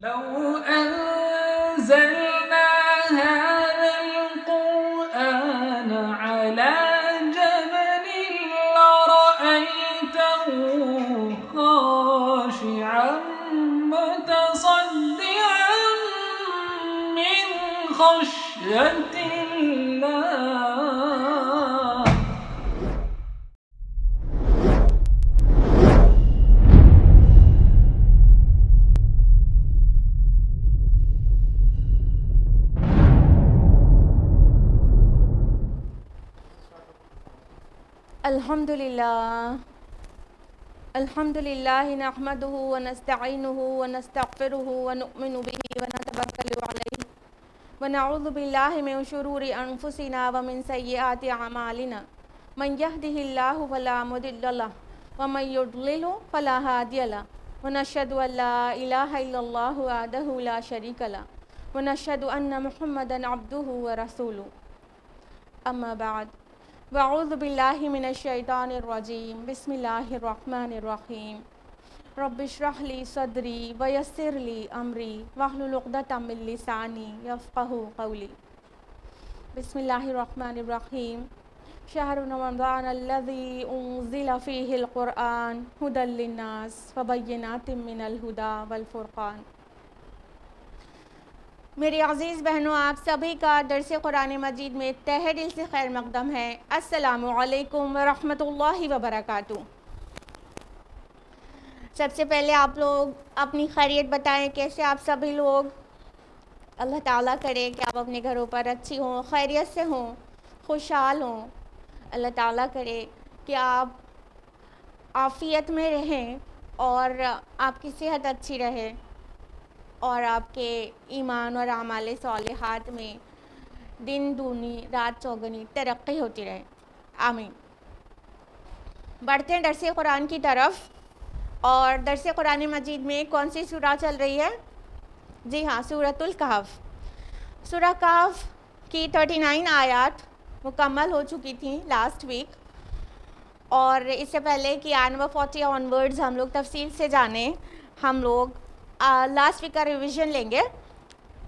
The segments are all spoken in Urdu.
لو أنزلنا هذا القرآن على جبل لرأيته خاشعا متصدعا من خشية الله. الحمدللہ نحمده ونستعینه ونستغفره ونؤمن به ونتوکل علیہ ونعوذ باللہ من شرور انفسنا ومن سیئات اعمالنا من يهده الله فلا مضل له ومن يضلل فلا هادي له ونشهد ان لا اله الا الله وحده لا شريك له ونشهد ان محمدا عبده ورسوله اما بعد وأعوذ باللہ من الشیطان الرجیم بسم اللہ الرحمن الرحیم رب اشرح لی صدری ویسر لی امری واحلل عقدۃ من لسانی یفقہوا قولی. بسم اللہ الرحمن الرحیم. شہر رمضان الذی انزل فیہ القرآن ھدی للناس وبینات من الھدی والفرقان. میری عزیز بہنوں، آپ سبھی کا درس قرآن مجید میں تہہ دل سے خیر مقدم ہے. السلام علیکم ورحمۃ اللہ وبرکاتہ. سب سے پہلے آپ لوگ اپنی خیریت بتائیں، کیسے آپ سبھی لوگ. اللہ تعالیٰ کرے کہ آپ اپنے گھروں پر اچھی ہوں، خیریت سے ہوں، خوشحال ہوں. اللہ تعالیٰ کرے کہ آپ عافیت میں رہیں اور آپ کی صحت اچھی رہے اور آپ کے ایمان اور اعمال صالحات میں دن دونی رات چوگنی ترقی ہوتی رہے. آمین. بڑھتے ہیں درس قرآن کی طرف. اور درس قرآن مجید میں کون سی سورہ چل رہی ہے؟ جی ہاں، سورۃ الکہف. سورہ کہف کی 39 آیات مکمل ہو چکی تھیں لاسٹ ویک، اور اس سے پہلے کہ آیت نمبر 40 آن ورڈز ہم لوگ تفصیل سے جانیں، ہم لوگ لاسٹ ویک کا ریویژن لیں گے.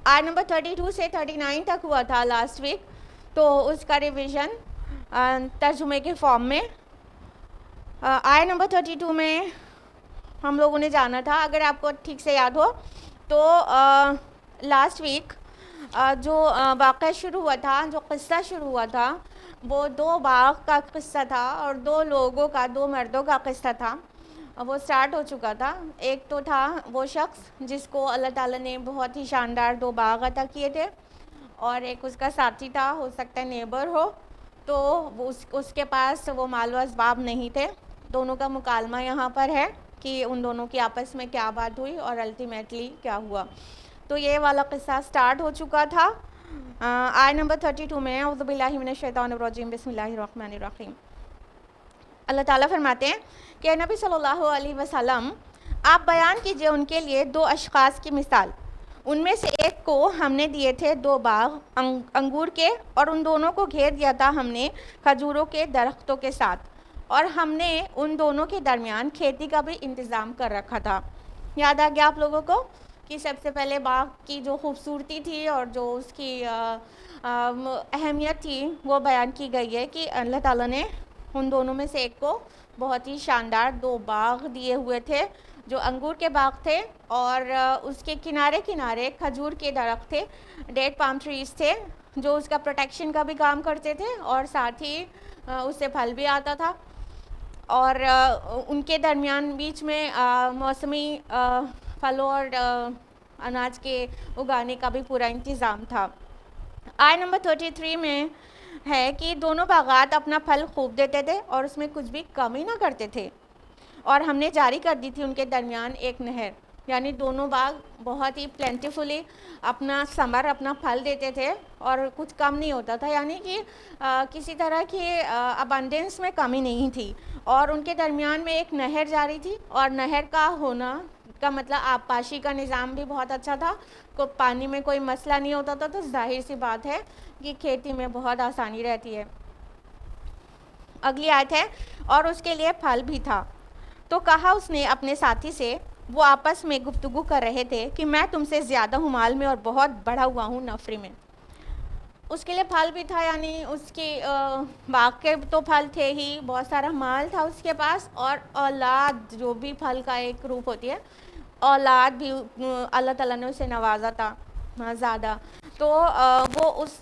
آیت نمبر 32 سے 39 تک ہوا تھا لاسٹ ویک، تو اس کا ریویژن ترجمے کے فارم میں. آیت نمبر 32 میں ہم لوگوں نے جانا تھا، اگر آپ کو ٹھیک سے یاد ہو تو لاسٹ ویک جو واقعہ شروع ہوا تھا، جو قصہ شروع ہوا تھا، وہ 2 باغ کا قصہ تھا اور 2 لوگوں کا، 2 مردوں کا قصہ تھا. وہ سٹارٹ ہو چکا تھا. ایک تو تھا وہ شخص جس کو اللہ تعالیٰ نے بہت ہی شاندار 2 باغ عطا کیے تھے، اور ایک اس کا ساتھی تھا، ہو سکتا ہے نیبر ہو، تو اس کے پاس وہ مال و اسباب نہیں تھے. دونوں کا مکالمہ یہاں پر ہے کہ ان دونوں کی آپس میں کیا بات ہوئی اور الٹیمیٹلی کیا ہوا. تو یہ والا قصہ سٹارٹ ہو چکا تھا. آیت نمبر 32 میں اعوذ باللہ من الشیطان الرجیم بسم اللہ الرحمن الرحیم. اللہ تعالیٰ فرماتے ہیں کہ نبی صلی اللہ علیہ وسلم آپ بیان کیجئے ان کے لیے 2 اشخاص کی مثال. ان میں سے ایک کو ہم نے دیے تھے 2 باغ انگور کے، اور ان دونوں کو گھیر دیا تھا ہم نے کھجوروں کے درختوں کے ساتھ، اور ہم نے ان دونوں کے درمیان کھیتی کا بھی انتظام کر رکھا تھا. یاد آ گیا آپ لوگوں کو کہ سب سے پہلے باغ کی جو خوبصورتی تھی اور جو اس کی اہمیت تھی وہ بیان کی گئی ہے کہ اللہ تعالیٰ نے ان دونوں میں سے ایک کو بہت ہی شاندار 2 باغ دیے ہوئے تھے، جو انگور کے باغ تھے، اور اس کے کنارے کنارے کھجور کے درخت تھے، ڈیٹ پام ٹریز تھے، جو اس کا پروٹیکشن کا بھی کام کرتے تھے اور ساتھ ہی اس سے پھل بھی آتا تھا. اور ان کے درمیان بیچ میں موسمی پھلوں اور اناج کے اگانے کا بھی پورا انتظام تھا. آیت نمبر 33 میں ہے کہ دونوں باغات اپنا پھل خوب دیتے تھے اور اس میں کچھ بھی کمی نہ کرتے تھے، اور ہم نے جاری کر دی تھی ان کے درمیان ایک نہر. یعنی دونوں باغ بہت ہی پلینٹیفلی اپنا ثمر، اپنا پھل دیتے تھے اور کچھ کم نہیں ہوتا تھا، یعنی کہ کسی طرح کی ابنڈنس میں کمی نہیں تھی. اور ان کے درمیان میں ایک نہر جاری تھی، اور نہر کا ہونا کا مطلب آبپاشی کا نظام بھی بہت اچھا تھا، کو پانی میں کوئی مسئلہ نہیں ہوتا تھا. تو ظاہر سی بات ہے کہ کھیتی میں بہت آسانی رہتی ہے. اگلی آیت ہے اور اس کے لیے پھل بھی تھا. تو کہا اس نے اپنے ساتھی سے وہ آپس میں گفتگو کر رہے تھے کہ میں تم سے زیادہ ہوں مال میں اور بہت بڑھا ہوا ہوں نفری میں. اس کے لیے پھل بھی تھا، یعنی اس کی باغ کے تو پھل تھے ہی، بہت سارا مال تھا اس کے پاس، اور اولاد جو بھی پھل کا ایک روپ ہوتی ہے، اولاد بھی اللہ تعالیٰ نے اسے نوازا تھا زیادہ. تو وہ اس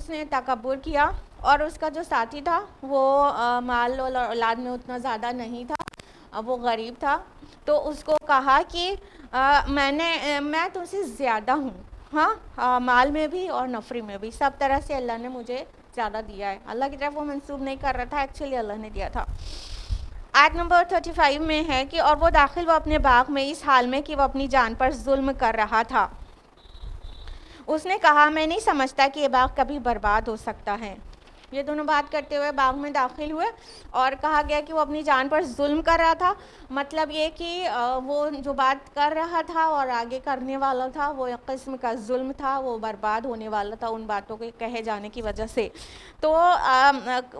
نے تکبر کیا، اور اس کا جو ساتھی تھا وہ مال اور اولاد میں اتنا زیادہ نہیں تھا، وہ غریب تھا. تو اس کو کہا کہ میں تم سے زیادہ ہوں، ہاں مال میں بھی اور نفری میں بھی، سب طرح سے اللہ نے مجھے زیادہ دیا ہے. اللہ کی طرف وہ منسوب نہیں کر رہا تھا، ایکچولی اللہ نے دیا تھا. آیت نمبر 35 میں ہے کہ اور وہ داخل ہوا اپنے باغ میں اس حال میں کہ وہ اپنی جان پر ظلم کر رہا تھا. اس نے کہا میں نہیں سمجھتا کہ یہ باغ کبھی برباد ہو سکتا ہے. یہ دونوں بات کرتے ہوئے باغ میں داخل ہوئے، اور کہا گیا کہ وہ اپنی جان پر ظلم کر رہا تھا. مطلب یہ کہ وہ جو بات کر رہا تھا اور آگے کرنے والا تھا وہ ایک قسم کا ظلم تھا، وہ برباد ہونے والا تھا ان باتوں کے کہے جانے کی وجہ سے. تو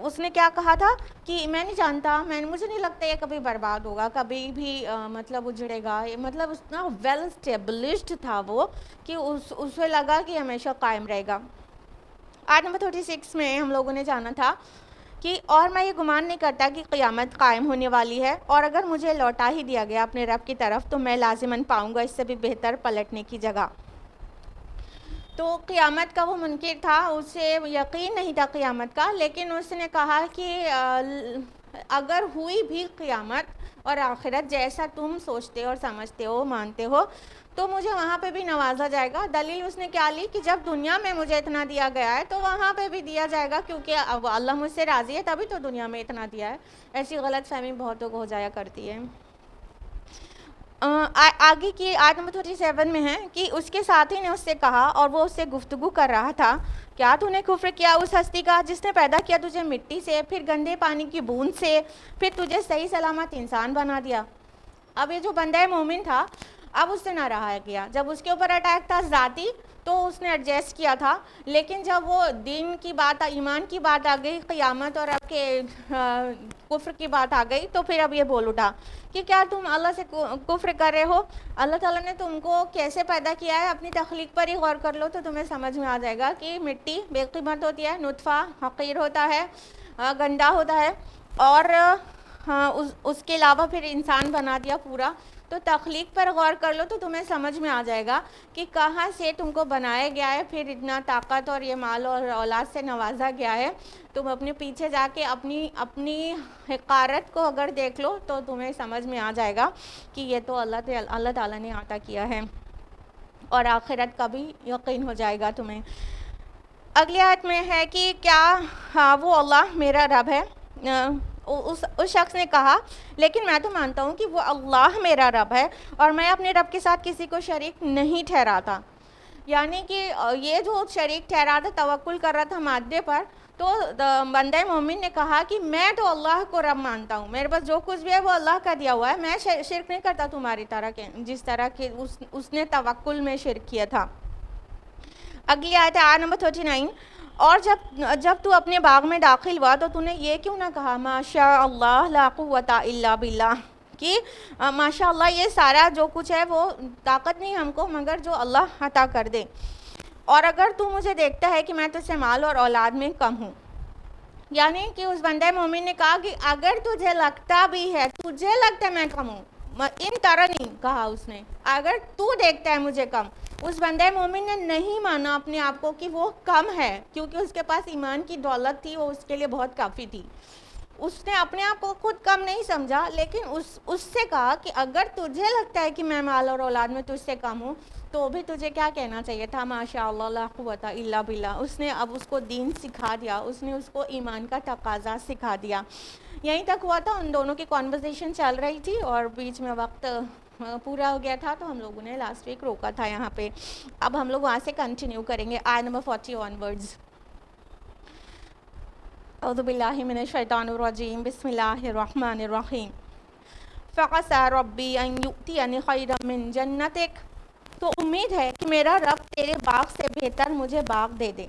اس نے کیا کہا تھا کہ میں نہیں جانتا، مجھے نہیں لگتا یہ کبھی برباد ہوگا، کبھی بھی مطلب اجڑے گا. مطلب اتنا ویل اسٹیبلشڈ تھا وہ کہ اسے لگا کہ ہمیشہ قائم رہے گا. آیت نمبر 36 میں ہم لوگوں نے جانا تھا کہ اور میں یہ گمان نہیں کرتا کہ قیامت قائم ہونے والی ہے، اور اگر مجھے لوٹا ہی دیا گیا اپنے رب کی طرف تو میں لازماً پاؤں گا اس سے بھی بہتر پلٹنے کی جگہ. تو قیامت کا وہ منکر تھا، اسے یقین نہیں تھا قیامت کا، لیکن اس نے کہا کہ اگر ہوئی بھی قیامت اور آخرت جیسا تم سوچتے اور سمجھتے ہو مانتے ہو تو مجھے وہاں پہ بھی نوازا جائے گا. دلیل اس نے کیا لی کہ جب دنیا میں مجھے اتنا دیا گیا ہے تو وہاں پہ بھی دیا جائے گا، کیونکہ اللہ مجھ سے راضی ہے تبھی تو دنیا میں اتنا دیا ہے. ایسی غلط فہمی بہتوں کو ہو جایا کرتی ہے. آگے کی آیت نمبر 37 میں ہے کہ اس کے ساتھی نے اس سے کہا، اور وہ اس سے گفتگو کر رہا تھا، کیا تو نے کفر کیا اس ہستی کا جس نے پیدا کیا تجھے مٹی سے، پھر گندے پانی کی بوند سے، پھر تجھے صحیح سلامت انسان بنا دیا. اب یہ جو بندہ مومن تھا اب اس سے نہ رہا گیا. جب اس کے اوپر اٹیک تھا ذاتی تو اس نے ایڈجسٹ کیا تھا، لیکن جب وہ دین کی بات، ایمان کی بات آ گئی، قیامت اور اب کے کفر کی بات آ گئی، تو پھر اب یہ بول اٹھا کہ کیا تم اللہ سے کفر کر رہے ہو؟ اللہ تعالیٰ نے تم کو کیسے پیدا کیا ہے؟ اپنی تخلیق پر ہی غور کر لو تو تمہیں سمجھ میں آ جائے گا کہ مٹی بے قیمت ہوتی ہے، نطفہ حقیر ہوتا ہے، گندا ہوتا ہے، اور اس کے علاوہ پھر انسان بنا دیا پورا. تو تخلیق پر غور کر لو تو تمہیں سمجھ میں آ جائے گا کہ کہاں سے تم کو بنایا گیا ہے، پھر اتنا طاقت اور یہ مال اور اولاد سے نوازا گیا ہے. تم اپنے پیچھے جا کے اپنی حقارت کو اگر دیکھ لو تو تمہیں سمجھ میں آ جائے گا کہ یہ تو اللہ تعالیٰ نے عطا کیا ہے، اور آخرت کا بھی یقین ہو جائے گا تمہیں. اگلی آیت میں ہے کہ کیا وہ اللہ میرا رب ہے؟ اس شخص نے کہا لیکن میں تو مانتا ہوں کہ وہ اللہ میرا رب ہے اور میں اپنے رب کے ساتھ کسی کو شریک نہیں ٹھہراتا. یعنی کہ یہ جو شریک ٹھہرا تھا، توکل کر رہا تھا مادے پر، تو بندہ مومن نے کہا کہ میں تو اللہ کو رب مانتا ہوں، میرے پاس جو کچھ بھی ہے وہ اللہ کا دیا ہوا ہے، میں شرک نہیں کرتا تمہاری طرح کے، جس طرح کہ اس نے توکل میں شرک کیا تھا. اگلی آیت ہے آیت نمبر 39. اور جب تو اپنے باغ میں داخل ہوا تو نے یہ کیوں نہ کہا ماشاء اللہ لا قوت الا باللہ، کہ ماشاء اللہ یہ سارا جو کچھ ہے وہ طاقت نہیں ہم کو مگر جو اللہ عطا کر دے، اور اگر تو مجھے دیکھتا ہے کہ میں تجھ سے مال اور اولاد میں کم ہوں. یعنی کہ اس بندہ مومن نے کہا کہ اگر تجھے لگتا بھی ہے، تجھے لگتا ہے میں کم ہوں، ان طرح نہیں کہا اس نے، اگر تو دیکھتا ہے مجھے کم. اس بندہ مومن نے نہیں مانا اپنے آپ کو کہ وہ کم ہے، کیونکہ اس کے پاس ایمان کی دولت تھی، وہ اس کے لیے بہت کافی تھی. اس نے اپنے آپ کو خود کم نہیں سمجھا، لیکن اس سے کہا کہ اگر تجھے لگتا ہے کہ میں مال اور اولاد میں تجھ سے کم ہوں تو بھی تجھے کیا کہنا چاہیے تھا، ماشاء اللہ لا قوت الا باللہ. اس نے اب اس کو دین سکھا دیا، اس نے اس کو ایمان کا تقاضا سکھا دیا. یہیں تک ہوا تھا، ان دونوں کی کنورسیشن چل رہی تھی اور بیچ میں وقت پورا ہو گیا تھا، تو ہم لوگوں نے لاسٹ ویک روکا تھا یہاں پہ. اب ہم لوگ وہاں سے کنٹینیو کریں گے آیت نمبر 40 آنورڈز. اعوذ باللہ من الشیطان الرجیم، بسم اللہ الرحمن الرحیم. فعسى ربی ان یؤتینی خیرا من جنتک، تو امید ہے کہ میرا رب تیرے باغ سے بہتر مجھے باغ دے دے.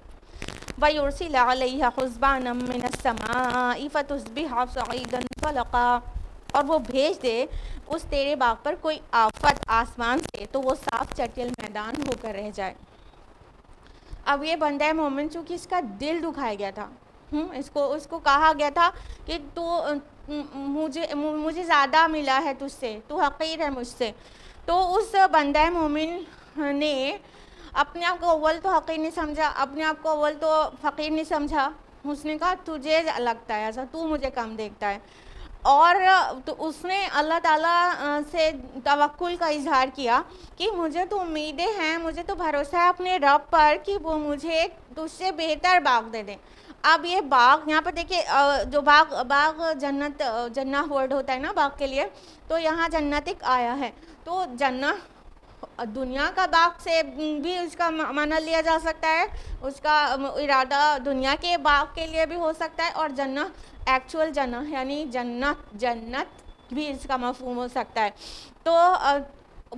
وَيُرْسِلَ عَلَيْهَا حُسْبَانًا مِّنَ السَّمَاءِ فَتُصْبِحَ صَعِيدًا زَلَقًا، اور وہ بھیج دے اس تیرے باغ پر کوئی آفت آسمان سے تو وہ صاف چٹیل میدان ہو کر رہ جائے۔ اب یہ بندہ مومن چونکہ اس کا دل دکھایا گیا تھا، اس کو کہا گیا تھا کہ تو مجھے زیادہ ملا ہے تجھ سے، تو حقیر ہے مجھ سے، تو اس بندہ مومن نے اپنے آپ کو اول تو حقیر نہیں سمجھا، اپنے آپ کو اول تو فقیر نہیں سمجھا، اس نے کہا تجھے لگتا ہے ایسا، تو مجھے کم دیکھتا ہے، اور تو اس نے اللہ تعالیٰ سے توکل کا اظہار کیا کہ مجھے تو امیدیں ہیں، مجھے تو بھروسہ ہے اپنے رب پر کہ وہ مجھے تجھ سے بہتر باغ دے دیں۔ اب یہ باغ یہاں پر دیکھیں، جو باغ جنت، جنہ ورڈ ہوتا ہے نا باغ کے لیے، تو یہاں جنت ایک آیا ہے، تو جنہ دنیا کا باغ سے بھی اس کا معنی لیا جا سکتا ہے، اس کا ارادہ دنیا کے باغ کے لیے بھی ہو سکتا ہے، اور جنہ ایکچول جنہ یعنی جنت بھی اس کا مفہوم ہو سکتا ہے۔ تو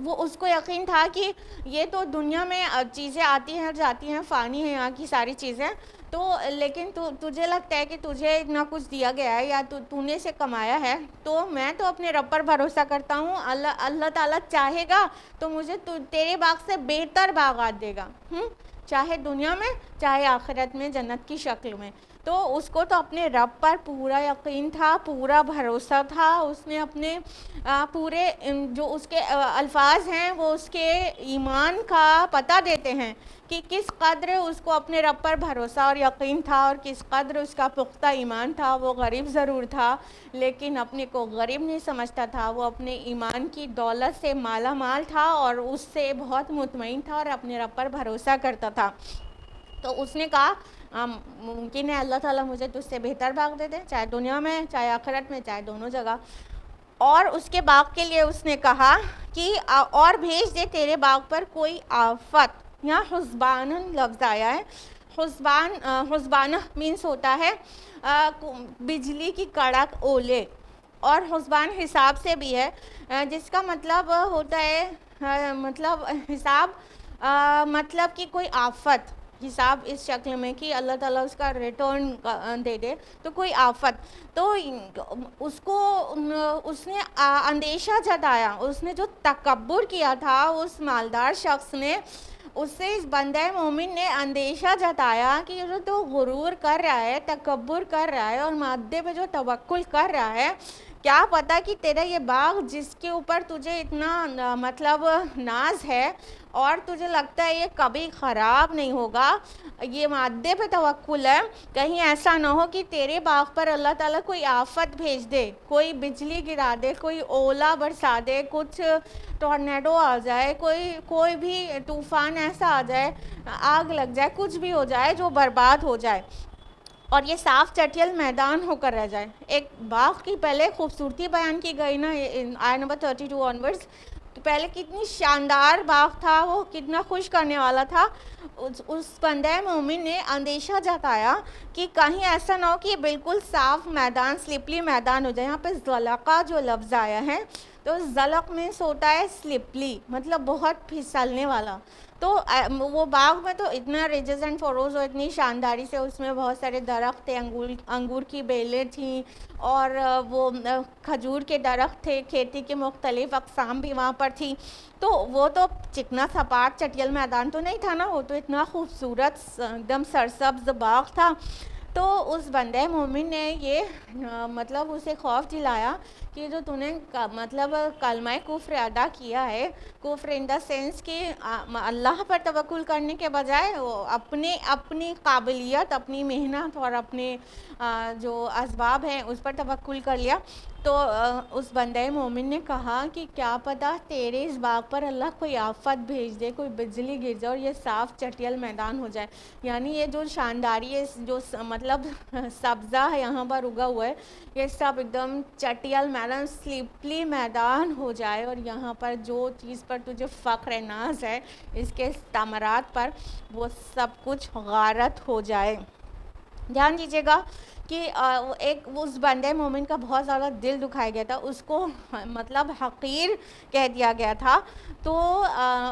وہ اس کو یقین تھا کہ یہ تو دنیا میں چیزیں آتی ہیں اور جاتی ہیں، فانی ہیں یہاں کی ساری چیزیں، تو لیکن تجھے لگتا ہے کہ تجھے اتنا کچھ دیا گیا ہے یا تو نے اسے کمایا ہے، تو میں تو اپنے رب پر بھروسہ کرتا ہوں، اللہ تعالیٰ چاہے گا تو مجھے تیرے باغ سے بہتر باغات دے گا، چاہے دنیا میں چاہے آخرت میں جنت کی شکل میں۔ تو اس کو تو اپنے رب پر پورا یقین تھا، پورا بھروسہ تھا، اس نے اپنے پورے جو اس کے الفاظ ہیں وہ اس کے ایمان کا پتہ دیتے ہیں کہ کس قدر اس کو اپنے رب پر بھروسہ اور یقین تھا، اور کس قدر اس کا پختہ ایمان تھا۔ وہ غریب ضرور تھا لیکن اپنے کو غریب نہیں سمجھتا تھا، وہ اپنے ایمان کی دولت سے مالا مال تھا اور اس سے بہت مطمئن تھا اور اپنے رب پر بھروسہ کرتا تھا۔ تو اس نے کہا ممکن ہے اللہ تعالیٰ مجھے تجھ سے بہتر باغ دے دے، چاہے دنیا میں چاہے آخرت میں چاہے دونوں جگہ۔ اور اس کے باغ کے لیے اس نے کہا کہ اور بھیج دے تیرے باغ پر کوئی آفت، یہاں حسبان لفظ آیا ہے، حسبانہ مینس ہوتا ہے بجلی کی کڑک اولے، اور حسبان حساب سے بھی ہے، جس کا مطلب ہوتا ہے مطلب حساب مطلب کہ کوئی آفت، حساب اس شکل میں کہ اللہ تعالیٰ اس کا ریٹرن دے دے، تو کوئی آفت۔ تو اس نے اندیشہ جتایا، اس نے جو تکبر کیا تھا اس مالدار شخص نے، اس سے اس بندہ مومن نے اندیشہ جتایا کہ جو تو غرور کر رہا ہے، تکبر کر رہا ہے اور مادے پہ جو توکل کر رہا ہے، کیا پتا کہ تیرا یہ باغ جس کے اوپر تجھے اتنا مطلب ناز ہے اور تجھے لگتا ہے یہ کبھی خراب نہیں ہوگا، یہ مادے پہ توکل ہے، کہیں ایسا نہ ہو کہ تیرے باغ پر اللہ تعالیٰ کوئی آفت بھیج دے، کوئی بجلی گرا دے، کوئی اولا برسا دے، کچھ ٹورنیڈو آ جائے، کوئی بھی طوفان ایسا آ جائے، آگ لگ جائے، کچھ بھی ہو جائے جو برباد ہو جائے اور یہ صاف چٹیل میدان ہو کر رہ جائے۔ ایک باغ کی پہلے خوبصورتی بیان کی گئی نا آیت نمبر 32 آنورڈز، پہلے کتنی شاندار باغ تھا، وہ کتنا خوش کرنے والا تھا۔ اس بندہ مومن نے اندیشہ جتایا کہ کہیں ایسا نہ ہو کہ یہ بالکل صاف میدان، سلپلی میدان ہو جائے۔ یہاں پہ زلقہ جو لفظ آیا ہے، تو زلق مینس ہوتا ہے سلپلی، مطلب بہت پھسلنے والا۔ تو وہ باغ میں تو اتنا ریجز اینڈ فروز اور اتنی شانداری سے، اس میں بہت سارے درخت تھے، انگور کی بیلیں تھیں اور وہ کھجور کے درخت تھے، کھیتی کے مختلف اقسام بھی وہاں پر تھی۔ تو وہ تو چکنا سپاٹ چٹیل میدان تو نہیں تھا نا، وہ تو اتنا خوبصورت ایک دم سرسبز باغ تھا۔ تو اس بندہ مومن نے یہ مطلب اسے خوف دلایا کہ جو تو نے مطلب کلمہ کفر ادا کیا ہے، کفر ان دا سینس کہ اللہ پر توکل کرنے کے بجائے وہ اپنی قابلیت، اپنی محنت اور اپنے جو اسباب ہیں اس پر توکل کر لیا۔ تو اس بندہ مومن نے کہا کہ کیا پتہ تیرے اس باغ پر اللہ کوئی آفت بھیج دے، کوئی بجلی گر جائے اور یہ صاف چٹیل میدان ہو جائے، یعنی یہ جو شانداری ہے، جو مطلب سبزہ ہے یہاں پر اگا ہوا ہے، یہ سب ایک دم چٹیل میدان، سلپلی میدان ہو جائے، اور یہاں پر جو چیز پر تجھے فخر ناز ہے اس کے ثمرات پر، وہ سب کچھ غارت ہو جائے۔ دھیان دیجیے گا کہ ایک اس بندے مومن کا بہت زیادہ دل دکھایا گیا تھا، اس کو مطلب حقیر کہہ دیا گیا تھا. تو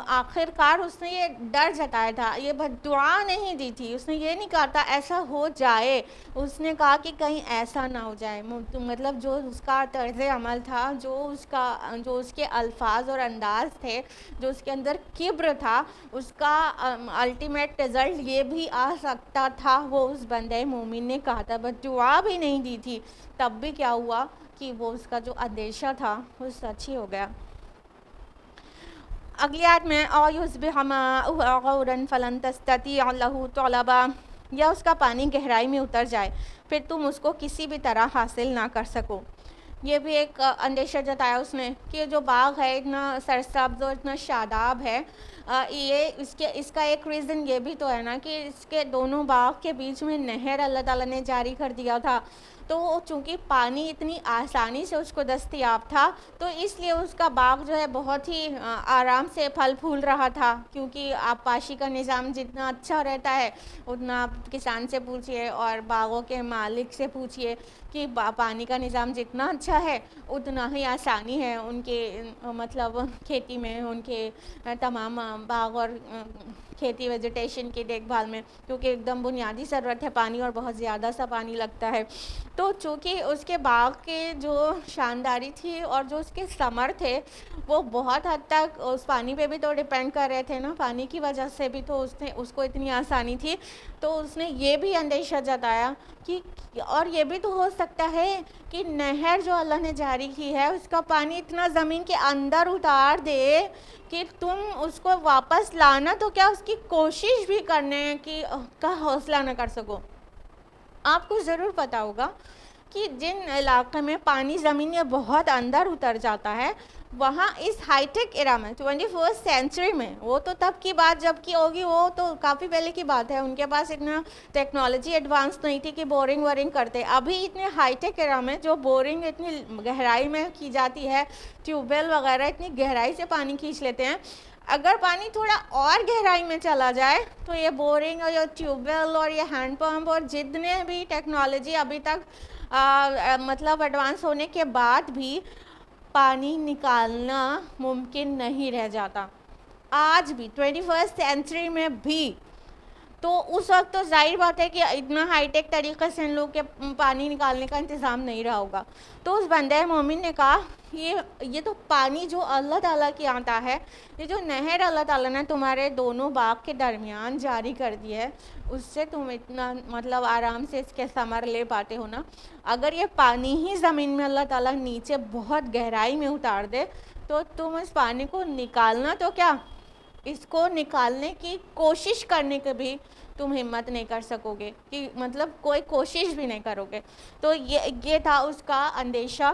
آخر کار اس نے یہ ڈر جتایا تھا، یہ دعا نہیں دی تھی، اس نے یہ نہیں کہا تھا ایسا ہو جائے، اس نے کہا کہ کہیں ایسا نہ ہو جائے. مطلب جو اس کا طرز عمل تھا، جو اس کے الفاظ اور انداز تھے، جو اس کے اندر کبر تھا، اس کا الٹیمیٹ رزلٹ یہ بھی آ سکتا تھا، وہ اس بندے مومن نے کہا تھا. بس دعا بھی نہیں دی تھی، تب بھی کیا ہوا کہ وہ اس کا جو اندیشہ تھا وہ سچ ہی ہو گیا. اگلی آیت میں او یصبح ماؤہ غورا فلن تستطیع لہ طلبا، یا اس کا پانی گہرائی میں اتر جائے پھر تم اس کو کسی بھی طرح حاصل نہ کر سکو. یہ بھی ایک اندیشہ جتایا اس نے کہ جو باغ ہے اتنا سرسبز اور اتنا شاداب ہے، یہ اس کا ایک ریزن یہ بھی تو ہے نا کہ اس کے دونوں باغ کے بیچ میں نہر اللہ تعالیٰ نے جاری کر دیا تھا. تو چونکہ پانی اتنی آسانی سے اس کو دستیاب تھا تو اس لیے اس کا باغ جو ہے بہت ہی آرام سے پھل پھول رہا تھا. کیونکہ آبپاشی کا نظام جتنا اچھا رہتا ہے اتنا آپ کسان سے پوچھئے اور باغوں کے مالک سے پوچھئے کہ پانی کا نظام جتنا اچھا ہے اتنا ہی آسانی ہے ان کے مطلب کھیتی میں، ان کے تمام باغ اور کھیتی ویجیٹیشن کی دیکھ بھال میں، کیونکہ ایک دم بنیادی ضرورت ہے پانی اور بہت زیادہ سا پانی لگتا ہے. تو چونکہ اس کے باغ کے جو شانداری تھی اور جو اس کے ثمر تھے وہ بہت حد تک اس پانی پہ بھی تو ڈیپینڈ کر رہے تھے نا، پانی کی وجہ سے بھی تو اس کو اتنی آسانی تھی. تو اس نے یہ بھی اندیشہ جتایا کہ اور یہ بھی تو ہو سکتا ہے کہ نہر جو اللہ نے جاری کی ہے اس کا پانی اتنا زمین کے اندر اتار دے کہ تم اس کو واپس لانا تو کیا اس کی کوشش بھی کرنے کا حوصلہ نہ کر سکو. آپ کو ضرور پتا ہوگا کہ جن علاقے میں پانی زمین میں بہت اندر اتر جاتا ہے وہاں اس ہائی ٹیک ایرا میں 21st سینچری میں، وہ تو تب کی بات جب کی ہوگی، وہ تو کافی پہلے کی بات ہے، ان کے پاس اتنا ٹیکنالوجی ایڈوانس نہیں تھی کہ بورنگ وورنگ کرتے. ابھی اتنے ہائی ٹیک ایرا میں جو بورنگ اتنی گہرائی میں کی جاتی ہے، ٹیوب ویل وغیرہ اتنی گہرائی سے پانی کھینچ لیتے ہیں، اگر پانی تھوڑا اور گہرائی میں چلا جائے تو یہ بورنگ اور یہ ٹیوب ویل اور یہ ہینڈ پمپ اور جتنے بھی ٹیکنالوجی ابھی تک مطلب ایڈوانس ہونے کے بعد بھی پانی نکالنا ممکن نہیں رہ جاتا آج بھی 21st سینچری میں بھی. تو اس وقت تو ظاہر بات ہے کہ اتنا ہائی ٹیک طریقے سے ان لوگ کے پانی نکالنے کا انتظام نہیں رہا ہوگا. تو اس بندہ مومن نے کہا یہ تو پانی جو اللہ تعالیٰ کی آتا ہے، یہ جو نہر اللہ تعالیٰ نے تمہارے دونوں باغ کے درمیان جاری کر دی ہے، اس سے تم اتنا مطلب آرام سے اس کے ثمر لے پاتے ہو نا. اگر یہ پانی ہی زمین میں اللہ تعالیٰ نیچے بہت گہرائی میں اتار دے تو تم اس پانی کو نکالنا تو کیا، اس کو نکالنے کی کوشش کرنے کے بھی تم ہمت نہیں کر سکو گے، کہ مطلب کوئی کوشش بھی نہیں کرو گے. تو یہ تھا اس کا اندیشہ،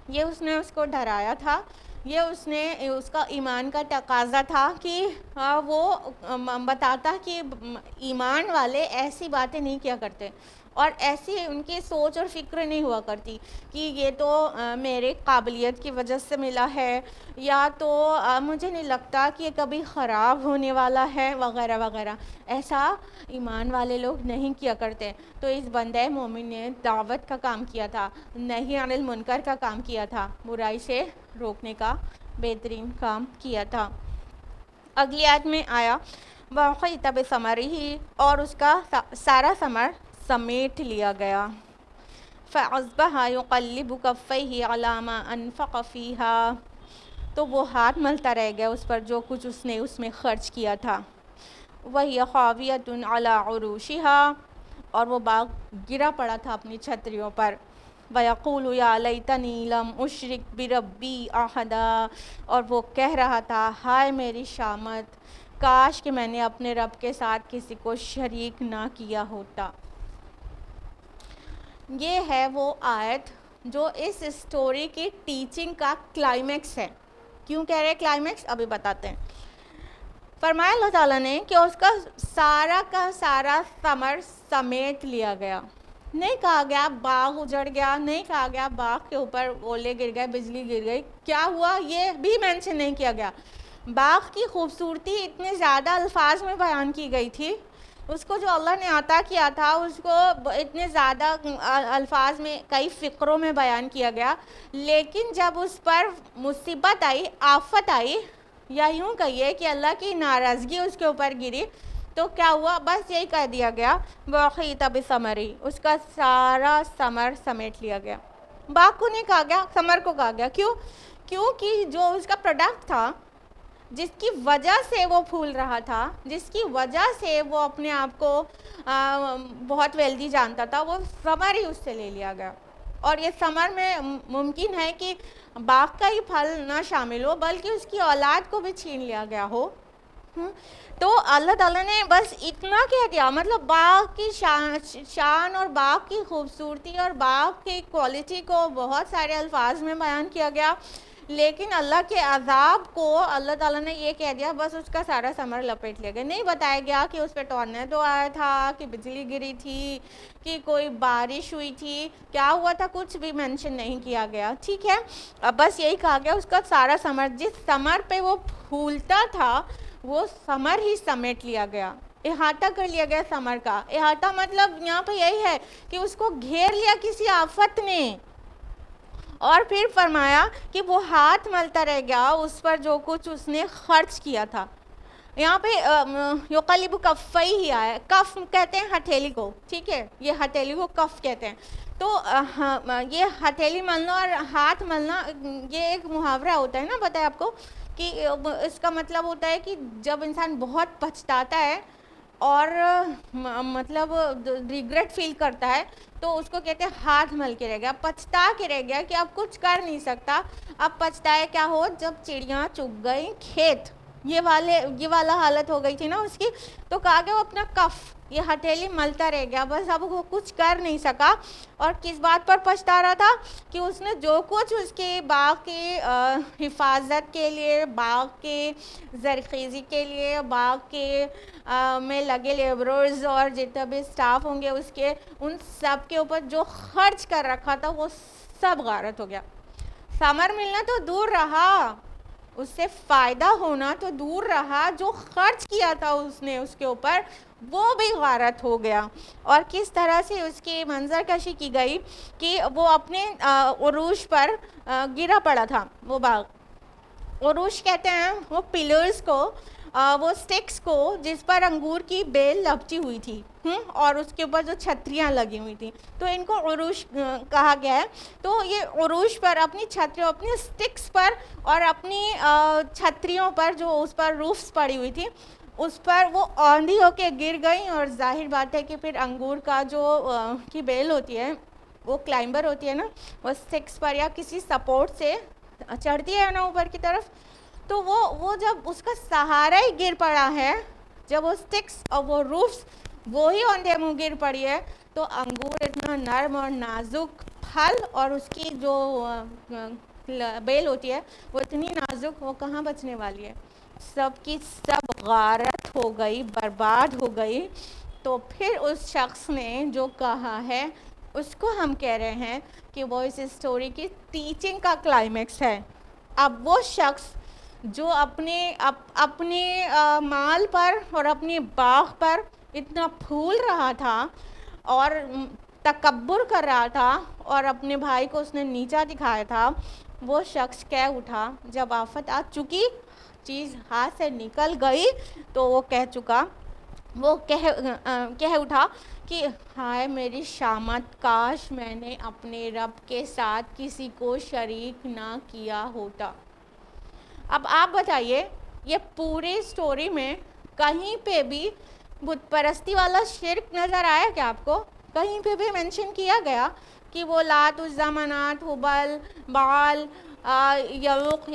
یہ اس نے اس کو ڈرایا تھا، یہ اس کا ایمان کا تقاضا تھا کہ وہ بتاتا کہ ایمان والے ایسی باتیں نہیں کیا کرتے اور ایسی ان کی سوچ اور فکر نہیں ہوا کرتی کہ یہ تو میرے قابلیت کی وجہ سے ملا ہے، یا تو مجھے نہیں لگتا کہ یہ کبھی خراب ہونے والا ہے وغیرہ وغیرہ. ایسا ایمان والے لوگ نہیں کیا کرتے. تو اس بندہ مومن نے دعوت کا کام کیا تھا، نہی عن المنکر کا کام کیا تھا، برائی سے روکنے کا بہترین کام کیا تھا. اگلی آیت میں آیا وَأُحِيطَ بِثَمَرِهِ، اور اس کا سارا ثمر سمیٹ لیا گیا. فَأَصْبَحَ يُقَلِّبُ كَفَّيْهِ عَلَىٰ مَا أَنفَقَ فِيهَا، تو وہ ہاتھ ملتا رہ گیا اس پر جو کچھ اس نے اس میں خرچ کیا تھا. وَهِيَ خَاوِيَةٌ عَلَىٰ عُرُوشِهَا، اور وہ باغ گرا پڑا تھا اپنی چھتریوں پر. وَيَقُولُ يَا لَيْتَنِي لَمْ أُشْرِكْ بِرَبِّي أَحَدًا، اور وہ کہہ رہا تھا ہائے میری شامت، کاش کہ میں نے اپنے رب کے ساتھ کسی کو شریک نہ کیا ہوتا. یہ ہے وہ آیت جو اس اسٹوری کی ٹیچنگ کا کلائمیکس ہے. کیوں کہہ رہے کلائمیکس، ابھی بتاتے ہیں. فرمایا اللہ تعالیٰ نے کہ اس کا سارا ثمر سمیٹ لیا گیا. نہیں کہا گیا باغ اجڑ گیا، نہیں کہا گیا باغ کے اوپر اولے گر گئے، بجلی گر گئی، کیا ہوا یہ بھی مینشن نہیں کیا گیا. باغ کی خوبصورتی اتنے زیادہ الفاظ میں بیان کی گئی تھی اس کو جو اللہ نے عطا کیا تھا اس کو اتنے زیادہ الفاظ میں کئی فقروں میں بیان کیا گیا، لیکن جب اس پر مصیبت آئی، آفت آئی، یا یوں کہیے کہ اللہ کی ناراضگی اس کے اوپر گری، تو کیا ہوا؟ بس یہی کہہ دیا گیا وَأُحِيطَ بِثَمَرِهِ، اس کا سارا ثمر سمیٹ لیا گیا۔ باغ کو نہیں کہا گیا، ثمر کو کہا گیا۔ کیوں؟ کیونکہ جو اس کا پروڈکٹ تھا، جس کی وجہ سے وہ پھول رہا تھا، جس کی وجہ سے وہ اپنے آپ کو بہت ویلدی جانتا تھا، وہ ثمر ہی اس سے لے لیا گیا۔ اور یہ ثمر میں ممکن ہے کہ باغ کا ہی پھل نہ شامل ہو، بلکہ اس کی اولاد کو بھی چھین لیا گیا ہو۔ تو اللہ تعالیٰ نے بس اتنا کہہ دیا، مطلب باغ کی شان اور باغ کی خوبصورتی اور باغ کی کوالٹی کو بہت سارے الفاظ میں بیان کیا گیا، لیکن اللہ کے عذاب کو اللہ تعالیٰ نے یہ کہہ دیا، بس اس کا سارا ثمر لپیٹ لیا گیا۔ نہیں بتایا گیا کہ اس پہ ٹورنیڈو آیا تھا، کہ بجلی گری تھی، کہ کوئی بارش ہوئی تھی، کیا ہوا تھا، کچھ بھی مینشن نہیں کیا گیا، ٹھیک ہے۔ اب بس یہی کہا گیا اس کا سارا ثمر، جس ثمر پہ وہ پھولتا تھا وہ ثمر ہی سمیٹ لیا گیا، احاطہ کر لیا گیا ثمر کا۔ احاطہ مطلب یہاں پہ یہی ہے کہ اس کو گھیر لیا کسی آفت نے، اور پھر فرمایا کہ وہ ہاتھ ملتا رہ گیا اس پر جو کچھ اس نے خرچ کیا تھا۔ یہاں پہ یقلب کفئی ہی آیا، کف کہتے ہیں ہتھیلی کو، ٹھیک ہے، یہ ہتھیلی کو کف کہتے ہیں۔ تو یہ ہتھیلی ملنا اور ہاتھ ملنا یہ ایک محاورہ ہوتا ہے نا، پتہ ہے آپ کو، کہ اس کا مطلب ہوتا ہے کہ جب انسان بہت پچھتاتا ہے اور مطلب ریگریٹ فیل کرتا ہے تو اس کو کہتے ہیں ہاتھ مل کے رہ گیا، پچھتا کے رہ گیا کہ اب کچھ کر نہیں سکتا۔ اب پچھتائے کیا ہو؟ جب چڑیاں چگ گئیں کھیت، یہ والا حالت ہو گئی تھی نا اس کی، تو کہا گیا وہ اپنا کف، یہ ہتھیلی ملتا رہ گیا، بس اب وہ کچھ کر نہیں سکا۔ اور کس بات پر پچھتا رہا تھا؟ کہ اس نے جو کچھ اس کے باغ کی حفاظت کے لیے، باغ کے زرخیزی کے لیے، باغ کے میں لگے لیبررز اور جتنے بھی سٹاف ہوں گے اس کے، ان سب کے اوپر جو خرچ کر رکھا تھا وہ سب غارت ہو گیا۔ ثمر ملنا تو دور رہا، اس سے فائدہ ہونا تو دور رہا، جو خرچ کیا تھا اس نے اس کے اوپر وہ بھی غارت ہو گیا۔ اور کس طرح سے اس کی منظر کشی کی گئی کہ وہ اپنے عروش پر گرا پڑا تھا۔ وہ باغ، عروش کہتے ہیں وہ پلرز کو، وہ سٹکس کو جس پر انگور کی بیل لپٹی ہوئی تھی اور اس کے اوپر جو چھتریاں لگی ہوئی تھیں، تو ان کو عروش کہا گیا ہے۔ تو یہ عروش پر، اپنی چھتریوں، اپنی سٹکس پر اور اپنی چھتریوں پر جو اس پر روفس پڑی ہوئی تھی، اس پر وہ آندھی ہو کے گر گئیں، اور ظاہر بات ہے کہ پھر انگور کا جو کی بیل ہوتی ہے وہ کلائمبر ہوتی ہے نا، وہ سٹکس پر یا کسی سپورٹ سے چڑھتی ہے نا اوپر کی طرف، تو وہ جب اس کا سہارا ہی گر پڑا ہے، جب وہ سٹکس اور وہ روفس وہی اوندھے منہ گر پڑی ہے، تو انگور اتنا نرم اور نازک پھل اور اس کی جو بیل ہوتی ہے وہ اتنی نازک، وہ کہاں بچنے والی ہے؟ سب کی سب غارت ہو گئی، برباد ہو گئی۔ تو پھر اس شخص نے جو کہا ہے اس کو ہم کہہ رہے ہیں کہ وہ اس اسٹوری کی ٹیچنگ کا کلائمیکس ہے۔ اب وہ شخص جو اپنے مال پر اور اپنے باغ پر اتنا پھول رہا تھا اور تکبر کر رہا تھا اور اپنے بھائی کو اس نے نیچا دکھایا تھا، وہ شخص کہہ اٹھا جب آفت آ چکی، چیز ہاتھ سے نکل گئی، تو وہ کہہ اٹھا کہ ہائے میری شامت، کاش میں نے اپنے رب کے ساتھ کسی کو شریک نہ کیا ہوتا۔ اب آپ بتائیے، یہ پوری سٹوری میں کہیں پہ بھی بت پرستی والا شرک نظر آیا کیا آپ کو؟ کہیں پہ بھی مینشن کیا گیا کہ وہ لات، عزیٰ، منات، ہبل، بعال، یعوق،